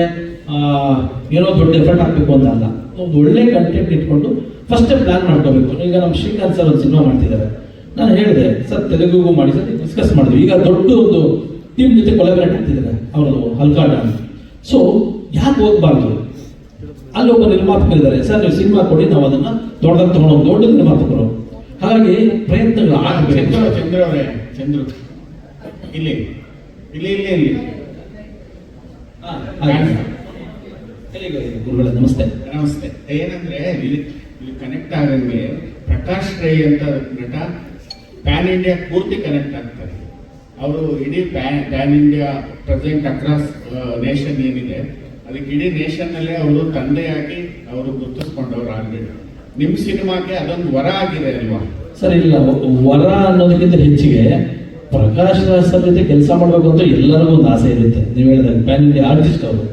ಏನೋ ದೊಡ್ಡ ಎಫರ್ಟ್ ಹಾಕಬೇಕು ಅಂತ ಅಲ್ಲ. ಒಂದು ಒಳ್ಳೆ ಕಂಟೆಂಟ್ ಇಟ್ಕೊಂಡು ಫಸ್ಟೇ ಪ್ಲಾನ್ ಮಾಡ್ಕೋಬೇಕು. ಈಗ ನಮ್ಮ ಶ್ರೀಕಾಂತ್ ಸರ್ ಒಂದು ಸಿನಿಮಾ ಮಾಡ್ತಿದ್ದಾರೆ. ನಾನು ಹೇಳಿದೆ ಸರ್ ತೆಲುಗುಗೂ ಮಾಡಿ ಸರ್, ಡಿಸ್ಕಸ್ ಮಾಡಿದ್ವಿ. ಈಗ ದೊಡ್ಡ ಒಂದು ಟೀಮ್ ಜೊತೆ ಕೊಲಾಬರೇಟ್ ಆಗ್ತಿದ್ದಾರೆ ಅವರು, ಹಲ್ಕಾಡ. ಸೊ ಯಾಕೆ ಹೋಗ್ಬಾರ್ದು? ಅಲ್ಲಿ ಒಬ್ಬ ನಿರ್ಮಾಪಕರಿದ್ದಾರೆ, ಸರ್ ನೀವು ಸಿನಿಮಾ ಕೊಡಿ, ನಾವು ಅದನ್ನು ದೊಡ್ಡದಾಗಿ ತೊಗೊಂಡೋಗಿ, ದೊಡ್ಡ ನಿರ್ಮಾಪಕರು. ಹಾಗಾಗಿ ಪ್ರಯತ್ನಗಳು ಆಗಬೇಕು. ಚಂದ್ರ ಅವರೇ, ಚಂದ್ರು ಇಲ್ಲಿ ಇಲ್ಲಿ ಇಲ್ಲಿ ಇಲ್ಲಿ ಗುರುಗಳೇ ನಮಸ್ತೆ. ನಮಸ್ತೆ. ಏನಂದ್ರೆ ಇಲ್ಲಿ ಕನೆಕ್ಟ್ ಆಗಂಗೆ ಪ್ರಕಾಶ್ ರೈ ಅಂತ ನಟ ಪ್ಯಾನ್ ಇಂಡಿಯಾ ಪೂರ್ತಿ ಕನೆಕ್ಟ್ ಆಗ್ತಾರೆ. ಅವರು ಇಡೀ PAN India present across nation ಏನಿದೆ ಅದಕ್ಕೆ ಇಡೀ ನೇಷನ್ ನಲ್ಲೇ ಅವರು ತಂದೆಯಾಗಿ ಅವರು ಗುರುತಿಸ್ಕೊಂಡವ್ರು ಆಲ್ರೆಡಿ. ನಿಮ್ಮ ಸಿನಿಮಾಕ್ಕೆ ಅದೊಂದು ವರ ಆಗಿದೆ ಅಲ್ವಾ ಸರ್? ಇಲ್ಲ, ವರ ಅನ್ನೋದಕ್ಕಿಂತ ಹೆಚ್ಚಿಗೆ ಪ್ರಕಾಶ್ ರಾಜ್ ಸರ್ ಜೊತೆ ಕೆಲಸ ಮಾಡಬೇಕು ಅಂತ ಎಲ್ಲರಿಗೂ ಒಂದು ಆಸೆ ಇರುತ್ತೆ. ನೀವು ಹೇಳಿದಾಗ ಪ್ಯಾನ್ ಇಂಡಿಯಾ ಆರ್ಟಿಸ್ಟ್ ಅವರು,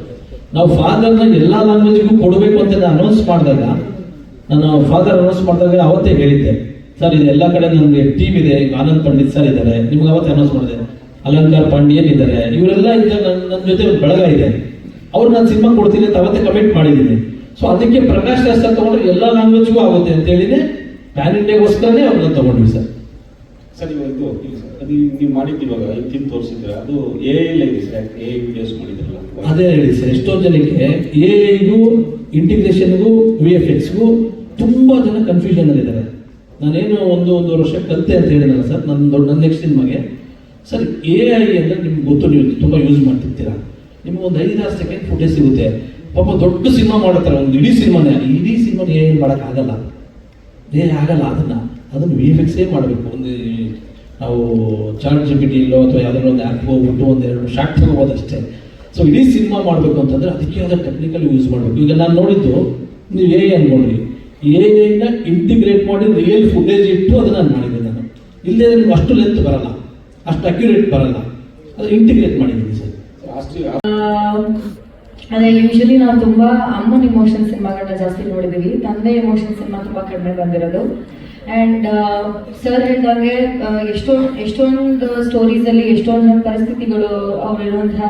ನಾವು ಫಾದರ್ನ ಎಲ್ಲ ಲ್ಯಾಂಗ್ವೇಜ್ಗೂ ಕೊಡಬೇಕು ಅಂತ ನಾನು ಅನೌನ್ಸ್ ಮಾಡಿದಾಗ, ನಾನು ಫಾದರ್ ಅನೌನ್ಸ್ ಮಾಡಿದಾಗ ಅವತ್ತೇ ಹೇಳಿದ್ದೆ, ಸರ್ ಇದು ಎಲ್ಲ ಕಡೆ ನನಗೆ ಟೀಮ್ ಇದೆ. ಆನಂದ್ ಪಂಡಿತ್ ಸರ್ ಇದ್ದಾರೆ, ನಿಮ್ಗೆ ಅವತ್ತೇ ಅನೌನ್ಸ್ ಮಾಡಿದೆ. ಅಲಂಕಾರ್ ಪಾಂಡಿಯನ್ ಇದ್ದಾರೆ, ಇವರೆಲ್ಲ ಇದ್ದಾಗ ನನ್ನ ಜೊತೆ ಒಂದು ಬಳಗ ಇದೆ. ಅವ್ರು ನಾನು ಸಿನಿಮಾ ಕೊಡ್ತೀನಿ ಅಂತ ಅವತ್ತೇ ಕಮಿಟ್ ಮಾಡಿದ್ದೀನಿ. ಸೊ ಅದಕ್ಕೆ ಪ್ರಕಾಶ್ ರಾಜ್ ಸರ್ ತಗೊಂಡ್ರೆ ಎಲ್ಲ ಲ್ಯಾಂಗ್ವೇಜ್ಗೂ ಆಗುತ್ತೆ ಅಂತ ಹೇಳಿನೇ ಪ್ಯಾನ್ ಇಂಡಿಯಾಗೋಸ್ಕರನೇ ಅವ್ರನ್ನ ತಗೊಂಡ್ವಿ ಸರ್. ಸರ್ ಇವತ್ತು ಅದು ನೀವು ಮಾಡಿದ್ದು ಇವಾಗ ಐದು ತೋರಿಸಿದ್ರೆ ಅದು AI ಸರ್, AI ವಿಡಿಯೋಸ್ ಮಾಡಿದ್ರಲ್ಲ, ಅದೇ ಹೇಳಿ ಸರ್. ಎಷ್ಟೊಂದು ಜನಕ್ಕೆ AI-ಗೂ ಇಂಟಿಗ್ರೇಷನ್ಗೂ VFX-ಗೂ ತುಂಬ ಜನ ಕನ್ಫ್ಯೂಷನ್ ಅಲ್ಲಿದ್ದಾರೆ. ನಾನೇನು ಒಂದೂವರೆ ವರ್ಷ ಕಲಿತೆ ಅಂತ ಹೇಳಿದ್ನಲ್ಲ ಸರ್, ನನ್ನ ನೆಕ್ಸ್ಟ್ ಸಿನಿಮಾಗೆ ಸರ್ AI ಅಂದರೆ ನಿಮ್ಗೆ ಗೊತ್ತು, ನೀವು ತುಂಬ ಯೂಸ್ ಮಾಡ್ತಿರ್ತೀರಾ. ನಿಮ್ಗೆ ಒಂದು 5-6 ಸೆಕೆಂಡ್ ಫುಟೇಜ್ ಸಿಗುತ್ತೆ. ಪಾಪ ದೊಡ್ಡ ಸಿನಿಮಾ ಮಾಡ್ತಾರೆ, ಒಂದು ಇಡೀ ಸಿನಿಮಾನ AI ಮಾಡೋಕ್ಕಾಗಲ್ಲ, ಆಗಲ್ಲ. ಅದನ್ನು VFX-ಏ ಮಾಡಬೇಕು. ಒಂದು ನಾವು ಚಾಟ್ GPT ಇಲ್ಲೋ ಅಥವಾ ಯಾವುದಾದ್ರು ಒಂದು ಆ್ಯಪ್ ಹೋಗ್ಬಿಟ್ಟು ಒಂದೆರಡು ಶಾರ್ಟ್ ತಗೋಬೋದಷ್ಟೇ. ಸೊ ಇಡೀ ಸಿನಿಮಾ ಮಾಡಬೇಕು ಅಂತಂದರೆ ಅದಕ್ಕೆ ಆದ ಟೆಕ್ನಿಕಲ್ ಯೂಸ್ ಮಾಡಬೇಕು. ಈಗ ನಾನು ನೋಡಿದ್ದು, ನೀವು AI ಅನ್ಕೊಂಡ್ರಿ, AI-ನ ಇಂಟಿಗ್ರೇಟ್ ಮಾಡಿ ರಿಯಲ್ ಫುಟೇಜ್ ಇಟ್ಟು ಅದನ್ನು ನಾನು ಮಾಡಿದ್ದೆ. ನಾನು ಇಲ್ಲದೆ ನಿಮ್ಗೆ ಅಷ್ಟು ಲೆಂತ್ ಬರಲ್ಲ, ಅಷ್ಟು ಅಕ್ಯುರೇಟ್ ಬರಲ್ಲ, ಅದು ಇಂಟಿಗ್ರೇಟ್ ಮಾಡಿದ್ದೀನಿ ಸರ್. ಅದೇ ಯೂಶಲಿ ನಾವು ತುಂಬಾ ಅಮ್ಮನ ಇಮೋಷನ್ ಸಿನಿಮಾಗಳನ್ನ ಜಾಸ್ತಿ ನೋಡಿದೀವಿ, ತಂದೆ ಇಮೋಷನ್ ಸಿನಿಮಾ ತುಂಬಾ ಕಡಿಮೆ ಬಂದಿರೋದು. ಆ್ಯಂಡ್ ಸರ್ ಹೇಳಿದಂಗೆ ಎಷ್ಟೊಂದು ಸ್ಟೋರೀಸಲ್ಲಿ ಎಷ್ಟೊಂದು ಪರಿಸ್ಥಿತಿಗಳು ಅವರಿರುವಂತಹ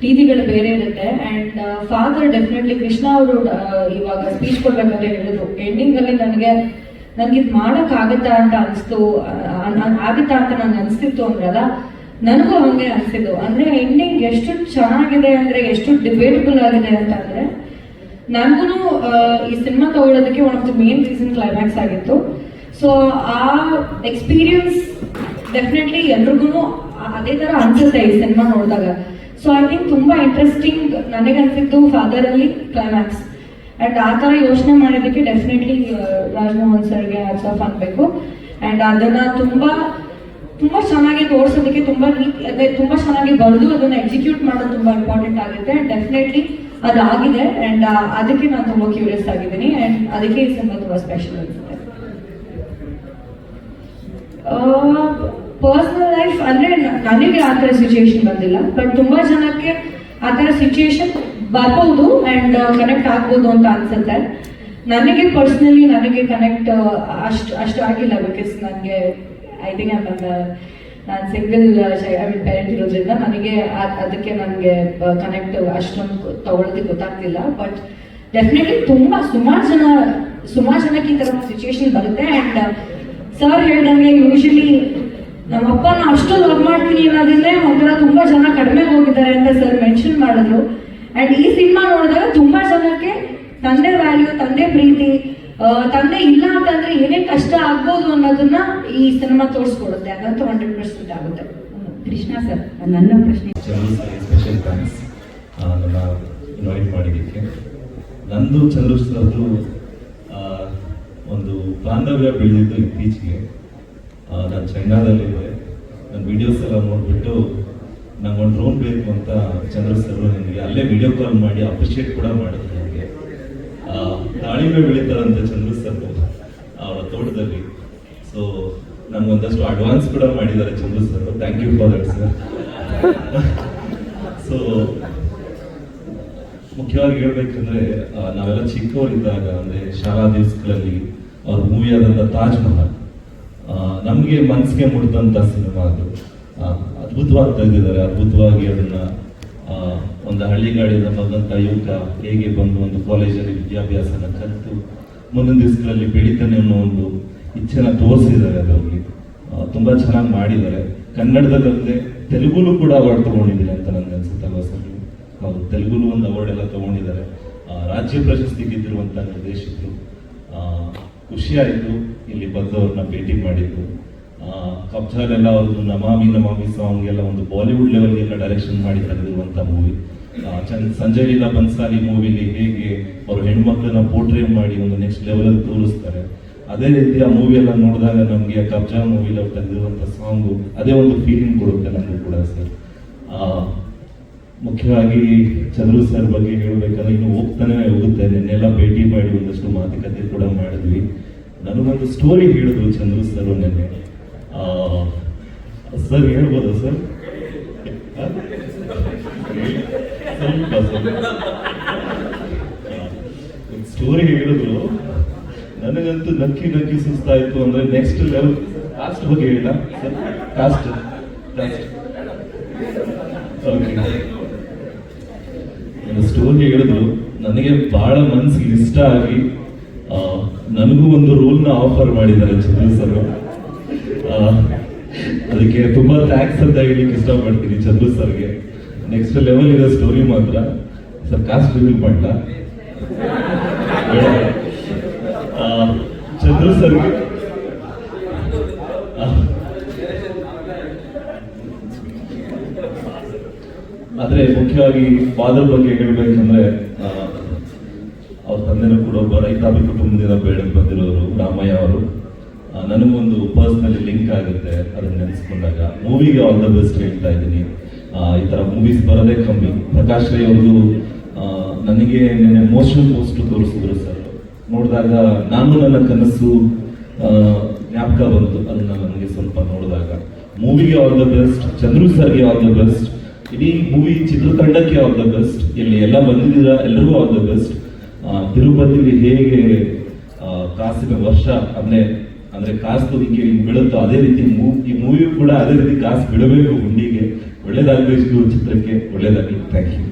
ರೀತಿಗಳು ಬೇರೆ ಇರುತ್ತೆ. ಆ್ಯಂಡ್ ಫಾದರ್ ಡೆಫಿನೆಟ್ಲಿ ಕೃಷ್ಣ ಅವರು ಇವಾಗ ಸ್ಪೀಚ್ ಕೊಡ್ಬೇಕಾದ್ರೆ ಹೇಳಿದ್ರು, ಎಂಡಿಂಗಲ್ಲಿ ನನಗೆ ಇದು ಮಾಡೋಕ್ಕಾಗತ್ತಾ ಅಂತ ಅನಿಸ್ತು, ಆಗುತ್ತಾ ಅಂತ ನನಗೆ ಅನಿಸ್ತಿತ್ತು ಅಂದ್ರಲ್ಲ, ನನಗೂ ಹಂಗೆ ಅನಿಸಿದ್ದು. ಅಂದರೆ ಎಂಡಿಂಗ್ ಎಷ್ಟು ಚೆನ್ನಾಗಿದೆ ಅಂದರೆ, ಎಷ್ಟು ಡಿಬೇಟಬಲ್ ಆಗಿದೆ ಅಂತ ಅಂದರೆ, ನನಗೂ ಈ ಸಿನಿಮಾ ತಗೊಳ್ಳೋದಕ್ಕೆ one of the main reason climax ಆಗಿತ್ತು. ಸೊ ಆ ಎಕ್ಸ್ಪೀರಿಯನ್ಸ್ ಡೆಫಿನೆಟ್ಲಿ ಎಲ್ರಿಗೂ ಅದೇ ಥರ ಅನಿಸುತ್ತೆ ಈ ಸಿನಿಮಾ ನೋಡಿದಾಗ. ಸೊ ಐ ಥಿಂಕ್ ತುಂಬ ಇಂಟ್ರೆಸ್ಟಿಂಗ್ ನನಗನ್ಸಿದ್ದು ಫಾದರಲ್ಲಿ ಕ್ಲೈಮ್ಯಾಕ್ಸ್. ಆ್ಯಂಡ್ ಆ ಥರ ಯೋಚನೆ ಮಾಡೋದಕ್ಕೆ ಡೆಫಿನೆಟ್ಲಿ ರಾಜಮೋಹನ್ ಸರ್ಗೆ ಹ್ಯಾಟ್ಸ್ ಆಫ್ ಆಗಬೇಕು. ಆ್ಯಂಡ್ ಅದನ್ನು ತುಂಬ ಚೆನ್ನಾಗಿ ತೋರಿಸೋದಕ್ಕೆ ತುಂಬ ಚೆನ್ನಾಗಿ ಬರೆದು ಅದನ್ನು ಎಕ್ಸಿಕ್ಯೂಟ್ ಮಾಡೋದು ತುಂಬ ಇಂಪಾರ್ಟೆಂಟ್ ಆಗುತ್ತೆ. ಡೆಫಿನೆಟ್ಲಿ ಅದಾಗಿದೆ. ಆ್ಯಂಡ್ ಅದಕ್ಕೆ ನಾನು ತುಂಬ ಕ್ಯೂರಿಯಸ್ ಆಗಿದ್ದೀನಿ. ಆ್ಯಂಡ್ ಅದಕ್ಕೆ ಈ ಸಿನಿಮಾ ತುಂಬ ಸ್ಪೆಷಲ್ ಅನಿಸುತ್ತೆ. ಪರ್ಸನಲ್ ಲೈಫ್ ಅಂದರೆ ನನಗೆ ಆ ಥರ ಸಿಚುಯೇಷನ್ ಬಂದಿಲ್ಲ, ಬಟ್ ತುಂಬ ಜನಕ್ಕೆ ಆ ಥರ ಸಿಚುಯೇಷನ್ ಬರ್ಬೋದು ಆ್ಯಂಡ್ ಕನೆಕ್ಟ್ ಆಗ್ಬೋದು ಅಂತ ಅನ್ಸುತ್ತೆ. ನನಗೆ ಪರ್ಸ್ನಲಿ ಕನೆಕ್ಟ್ ಅಷ್ಟು ಆಗಿಲ್ಲ. ಬಿಕಾಸ್ ನನಗೆ ಐ ಥಿಂಕ್ ನಾನು ಸಿಂಗಲ್ ಪೇರೆಂಟ್ ಇರೋದ್ರಿಂದ ಅದಕ್ಕೆ ನನಗೆ ಕನೆಕ್ಟ್ ಅಷ್ಟೊಂದು ತಗೊಳ್ಳೋದಕ್ಕೆ ಗೊತ್ತಾಗ್ತಿಲ್ಲ. ಬಟ್ ಡೆಫಿನೆಟ್ಲಿ ಸುಮಾರು ಜನಕ್ಕೆ ಈ ಥರ ಸಿಚುಯೇಷನ್ ಬರುತ್ತೆ. ಆ್ಯಂಡ್ ಸರ್ ಹೇಳ್ದಂಗೆ ಯೂಶಲಿ ನಮ್ಮಪ್ಪನ ಅಷ್ಟು ಲವ್ ಮಾಡ್ತೀನಿ ಅನ್ನೋದ್ರಿಂದಲೇ ಒಂಥರ ತುಂಬಾ ಜನ ಕಡಿಮೆ ಹೋಗಿದ್ದಾರೆ ಅಂತ ಸರ್ ಮೆನ್ಷನ್ ಮಾಡಿದ್ರು. ಅಂಡ್ ಈ ಸಿನಿಮಾ ನೋಡಿದಾಗ ತುಂಬಾ ಜನಕ್ಕೆ ತಂದೆ ವ್ಯಾಲ್ಯೂ, ತಂದೆ ಪ್ರೀತಿ, ತಂದೆ ಇಲ್ಲ ಅಂತಂದ್ರೆ ಏನೇ ಕಷ್ಟ ಆಗ್ಬೋದು ಅನ್ನೋದನ್ನ ಈ ಸಿನಿಮಾ ತೋರಿಸ್ಕೊಡುತ್ತೆ. ಅದಂತೂ 100% ಆಗುತ್ತೆ. ಕೃಷ್ಣ ಸರ್, ನನ್ನ ಪ್ರಶ್ನೆ. ಸ್ಪೆಷಲ್ ಥ್ಯಾಂಕ್ಸ್ ನನ್ನ ಇನ್ವೈಟ್ ಮಾಡಿದ್ದಕ್ಕೆ. ನಂದು ಚಂದ್ರು ಸರ್ದು ಒಂದು ಬಾಂಧವ್ಯ ಬೆಳೆದಿದ್ದು ಇತ್ತೀಚೆಗೆ. ನಾನು ಚೈನಾದಲ್ಲಿದ್ದೆ. ನನ್ನ ವಿಡಿಯೋಸ್ ಎಲ್ಲ ನೋಡ್ಬಿಟ್ಟು ನಂಗೊಂದು ಡ್ರೋನ್ ಬೇಕು ಅಂತ ಚಂದ್ರು ಸರ್ ನನಗೆ ಅಲ್ಲೇ ವಿಡಿಯೋ ಕಾಲ್ ಮಾಡಿ ಅಪ್ರಿಷಿಯೇಟ್ ಕೂಡ ಮಾಡಿದ್ರು. ನನಗೆ ದಾಳಿಂಬೆ ಬೆಳೀತಾರಂತೆ ಚಂದ್ರು ಸರ್ ಅವರ ತೋಟದಲ್ಲಿ. ಸೊ ನಮ್ಗೊಂದಷ್ಟು ಅಡ್ವಾನ್ಸ್ ಕೂಡ ಮಾಡಿದ್ದಾರೆ Chandru sir. Thank you for that sir. So ಮುಖ್ಯವಾಗಿ ಹೇಳ್ಬೇಕಂದ್ರೆ ನಾವೆಲ್ಲ ಚಿಕ್ಕವರಿದ್ದಾಗ ಅಂದ್ರೆ ಶಾಲಾ ದಿವಸಗಳಲ್ಲಿ ಅವ್ರ ಮೂವಿ ಆದಂತ ತಾಜ್ ಮಹಲ್ ನಮ್ಗೆ ಮನ್ಸಿಗೆ ಮುಟ್ಟಿದಂತ ಸಿನಿಮಾ. ಅದು ಅದ್ಭುತವಾಗಿ ತೆಗೆದಿದ್ದಾರೆ. ಅದ್ಭುತವಾಗಿ ಅದನ್ನ ಒಂದು ಹಳ್ಳಿಗಾಡಿನ ಬಂದಂತ ಯುವಕ ಹೇಗೆ ಬಂದು ಒಂದು ಕಾಲೇಜಲ್ಲಿ ವಿದ್ಯಾಭ್ಯಾಸನ ಕಲಿತು ಮುಂದಿನ ದಿವಸಗಳಲ್ಲಿ ಬೆಳೀತಾನೆ ಅನ್ನೋ ಒಂದು ಇಚ್ಛೆನ ತೋರಿಸಿದ್ದಾರೆ. ಅದರಲ್ಲಿ ತುಂಬಾ ಚೆನ್ನಾಗಿ ಮಾಡಿದ್ದಾರೆ. ಕನ್ನಡದಲ್ಲೇ ತೆಲುಗುಲು ಕೂಡ ಅವಾರ್ಡ್ ತಗೊಂಡಿದ್ದಾರೆ ಅಂತ ನನ್ಗೆ ಅನ್ಸುತ್ತಲ್ವ ಸರ್? ಹೌದು, ತೆಲುಗುಲು ಒಂದು ಅವಾರ್ಡ್ ಎಲ್ಲ ತಗೊಂಡಿದ್ದಾರೆ. ರಾಜ್ಯ ಪ್ರಶಸ್ತಿ ಗೆದ್ದಿರುವಂತ ನಿರ್ದೇಶಕರು. ಖುಷಿ ಆಯಿತು ಇಲ್ಲಿ ಬಂದವ್ರನ್ನ ಭೇಟಿ ಮಾಡಿದ್ದು. ಕಬ್ಜಾಲೆಲ್ಲ ಅವ್ರದ್ದು ನಮಾಮಿ ನಮಾಮಿ ಸಾಂಗ್ ಎಲ್ಲ ಒಂದು ಬಾಲಿವುಡ್ ಲೆವೆಲ್ಗೆಲ್ಲ ಡೈರೆಕ್ಷನ್ ಮಾಡಿ ತೆಗೆದಿರುವಂತ ಮೂವಿ. ಸಂಜಯ್ ಲೀಲಾ ಬನ್ಸಾಲಿ ಮೂವಿಲಿ ಹೇಗೆ ಅವರು ಹೆಣ್ಮಕ್ಳನ್ನ ಪೋರ್ಟ್ರೇ ಮಾಡಿ ಒಂದು ನೆಕ್ಸ್ಟ್ ಲೆವೆಲಲ್ಲಿ ತೋರಿಸ್ತಾರೆ, ಅದೇ ರೀತಿ ಆ ಮೂವಿ ಎಲ್ಲ ನೋಡಿದಾಗ ನಮಗೆ ಕಬ್ಜಾ ಮೂವಿಲಿ ಅವ್ರು ತೆಗೆದಿರುವಂಥ ಸಾಂಗು ಅದೇ ಒಂದು ಫೀಲಿಂಗ್ ಕೊಡುತ್ತೆ ನಮಗೂ ಕೂಡ ಸರ್. ಮುಖ್ಯವಾಗಿ ಚಂದ್ರು ಸರ್ ಬಗ್ಗೆ ಹೇಳ್ಬೇಕಂದ್ರೆ ಇನ್ನು ಹೋಗ್ತಾನೆ ಹೋಗುತ್ತೆ. ನಿನ್ನೆಲ್ಲ ಭೇಟಿ ಮಾಡಿ ಒಂದಷ್ಟು ಮಾತುಕತೆ ಕೂಡ ಮಾಡಿದ್ವಿ. ನನಗೊಂದು ಸ್ಟೋರಿ ಹೇಳಿದ್ರು ಚಂದ್ರು ಸರ್ ನೆನ್ನೆ. ಸರ್ ಹೇಳ್ಬೋದಾ ಸರ್? ಸ್ಟೋರಿ ಹೇಳಿದ್ರು. ನನಗಂತೂ ನಕ್ಕಿ ಸುಸ್ತಾಯ್ತು. ಅಂದ್ರೆ ನೆಕ್ಸ್ಟ್ ಲೆವೆಲ್ ಕಾಸ್ಟ್ ಬಗ್ಗೆ ಹೇಳಿಲ್ಲ ಸರ್. ಕಾಸ್ಟ್ ಸ್ಟೋರಿ ಹೇಳಿದ್ರು. ನನಗೆ ಬಹಳ ಮನಸ್ಸಿಗೆ ಇಷ್ಟ ಆಗಿ ನನಗೂ ಒಂದು ರೋಲ್ನ ಆಫರ್ ಮಾಡಿದ್ದಾರೆ ಚಂದ್ರು ಸರ್. ಅದಕ್ಕೆ ತುಂಬಾ ಥ್ಯಾಂಕ್ಸ್ ಅಂತ ಹೇಳಲಿಕ್ಕೆ ಇಷ್ಟಪಡ್ತೀನಿ ಚಂದ್ರು ಸರ್ಗೆ. ನೆಕ್ಸ್ಟ್ ಲೆವೆಲ್ ಇದೆ ಸ್ಟೋರಿ ಮಾತ್ರ ಸರ್. ಕಾಸ್ಟ್ ರಿವೀಲ್ ಮಾಡಲ್ಲ ಚಂದ್ರು ಸರ್ಗೆ. ಆದ್ರೆ ಮುಖ್ಯವಾಗಿ ಫಾದರ್ ಬಗ್ಗೆ ಹೇಳ್ಬೇಕಂದ್ರೆ ಅವ್ರ ತಂದೆನೂ ಕೂಡ ಒಬ್ಬ ರೈತಾಪಿ ಕುಟುಂಬದಿಂದ ಬೆಳೆದು ಬಂದಿರೋರು ರಾಮಯ್ಯ ಅವರು. ನನಗೊಂದು ಪರ್ಸನಲಿ ಲಿಂಕ್ ಆಗುತ್ತೆ ಅದನ್ನ ನೆನೆಸ್ಕೊಂಡಾಗ. ಮೂವಿಗೆ ಆಲ್ ದ ಬೆಸ್ಟ್ ಹೇಳ್ತಾ ಇದ್ದೀನಿ. ಈ ತರ ಮೂವೀಸ್ ಬರೋದೇ ಕಮ್ಮಿ. ಪ್ರಕಾಶ್ ರೈ ಅವ್ರದ್ದು ನನಗೆ ಮೋಷನ್ ಪೋಸ್ಟ್ ತೋರಿಸಿದ್ರು ಸರ್. ನೋಡಿದಾಗ ನಾನು ನನ್ನ ಕನಸು ಜ್ಞಾಪಕ ಬಂತು. ಅದನ್ನ ನನಗೆ ಸ್ವಲ್ಪ ನೋಡಿದಾಗ ಮೂವಿಗೆ ಆಲ್ ದ ಬೆಸ್ಟ್, ಚಂದ್ರು ಸರ್ಗೆ ಆಲ್ ದ ಬೆಸ್ಟ್, ಇಡೀ ಮೂವಿ ಚಿತ್ರತಂಡಕ್ಕೆ ಆಲ್ ದ ಬೆಸ್ಟ್. ಇಲ್ಲಿ ಎಲ್ಲ ಬಂದಿದ್ದೀರಾ, ಎಲ್ಲರಿಗೂ ಆಲ್ ದ ಬೆಸ್ಟ್. ತಿರುಪತಿಲಿ ಹೇಗೆ ಕಾಸಿನ ವರ್ಷ ಅಂದ್ರೆ ಕಾಸು ಹಿಂಗೆ ಬೀಳುತ್ತೋ ಅದೇ ರೀತಿ ಈ ಮೂವಿ ಕೂಡ ಅದೇ ರೀತಿ ಕಾಸು ಬಿಡಬೇಕು ಹುಂಡಿಗೆ. ಒಳ್ಳೇದಾಗಬೇಕು ಚಿತ್ರಕ್ಕೆ, ಒಳ್ಳೇದಾಗಲಿ. Thank you.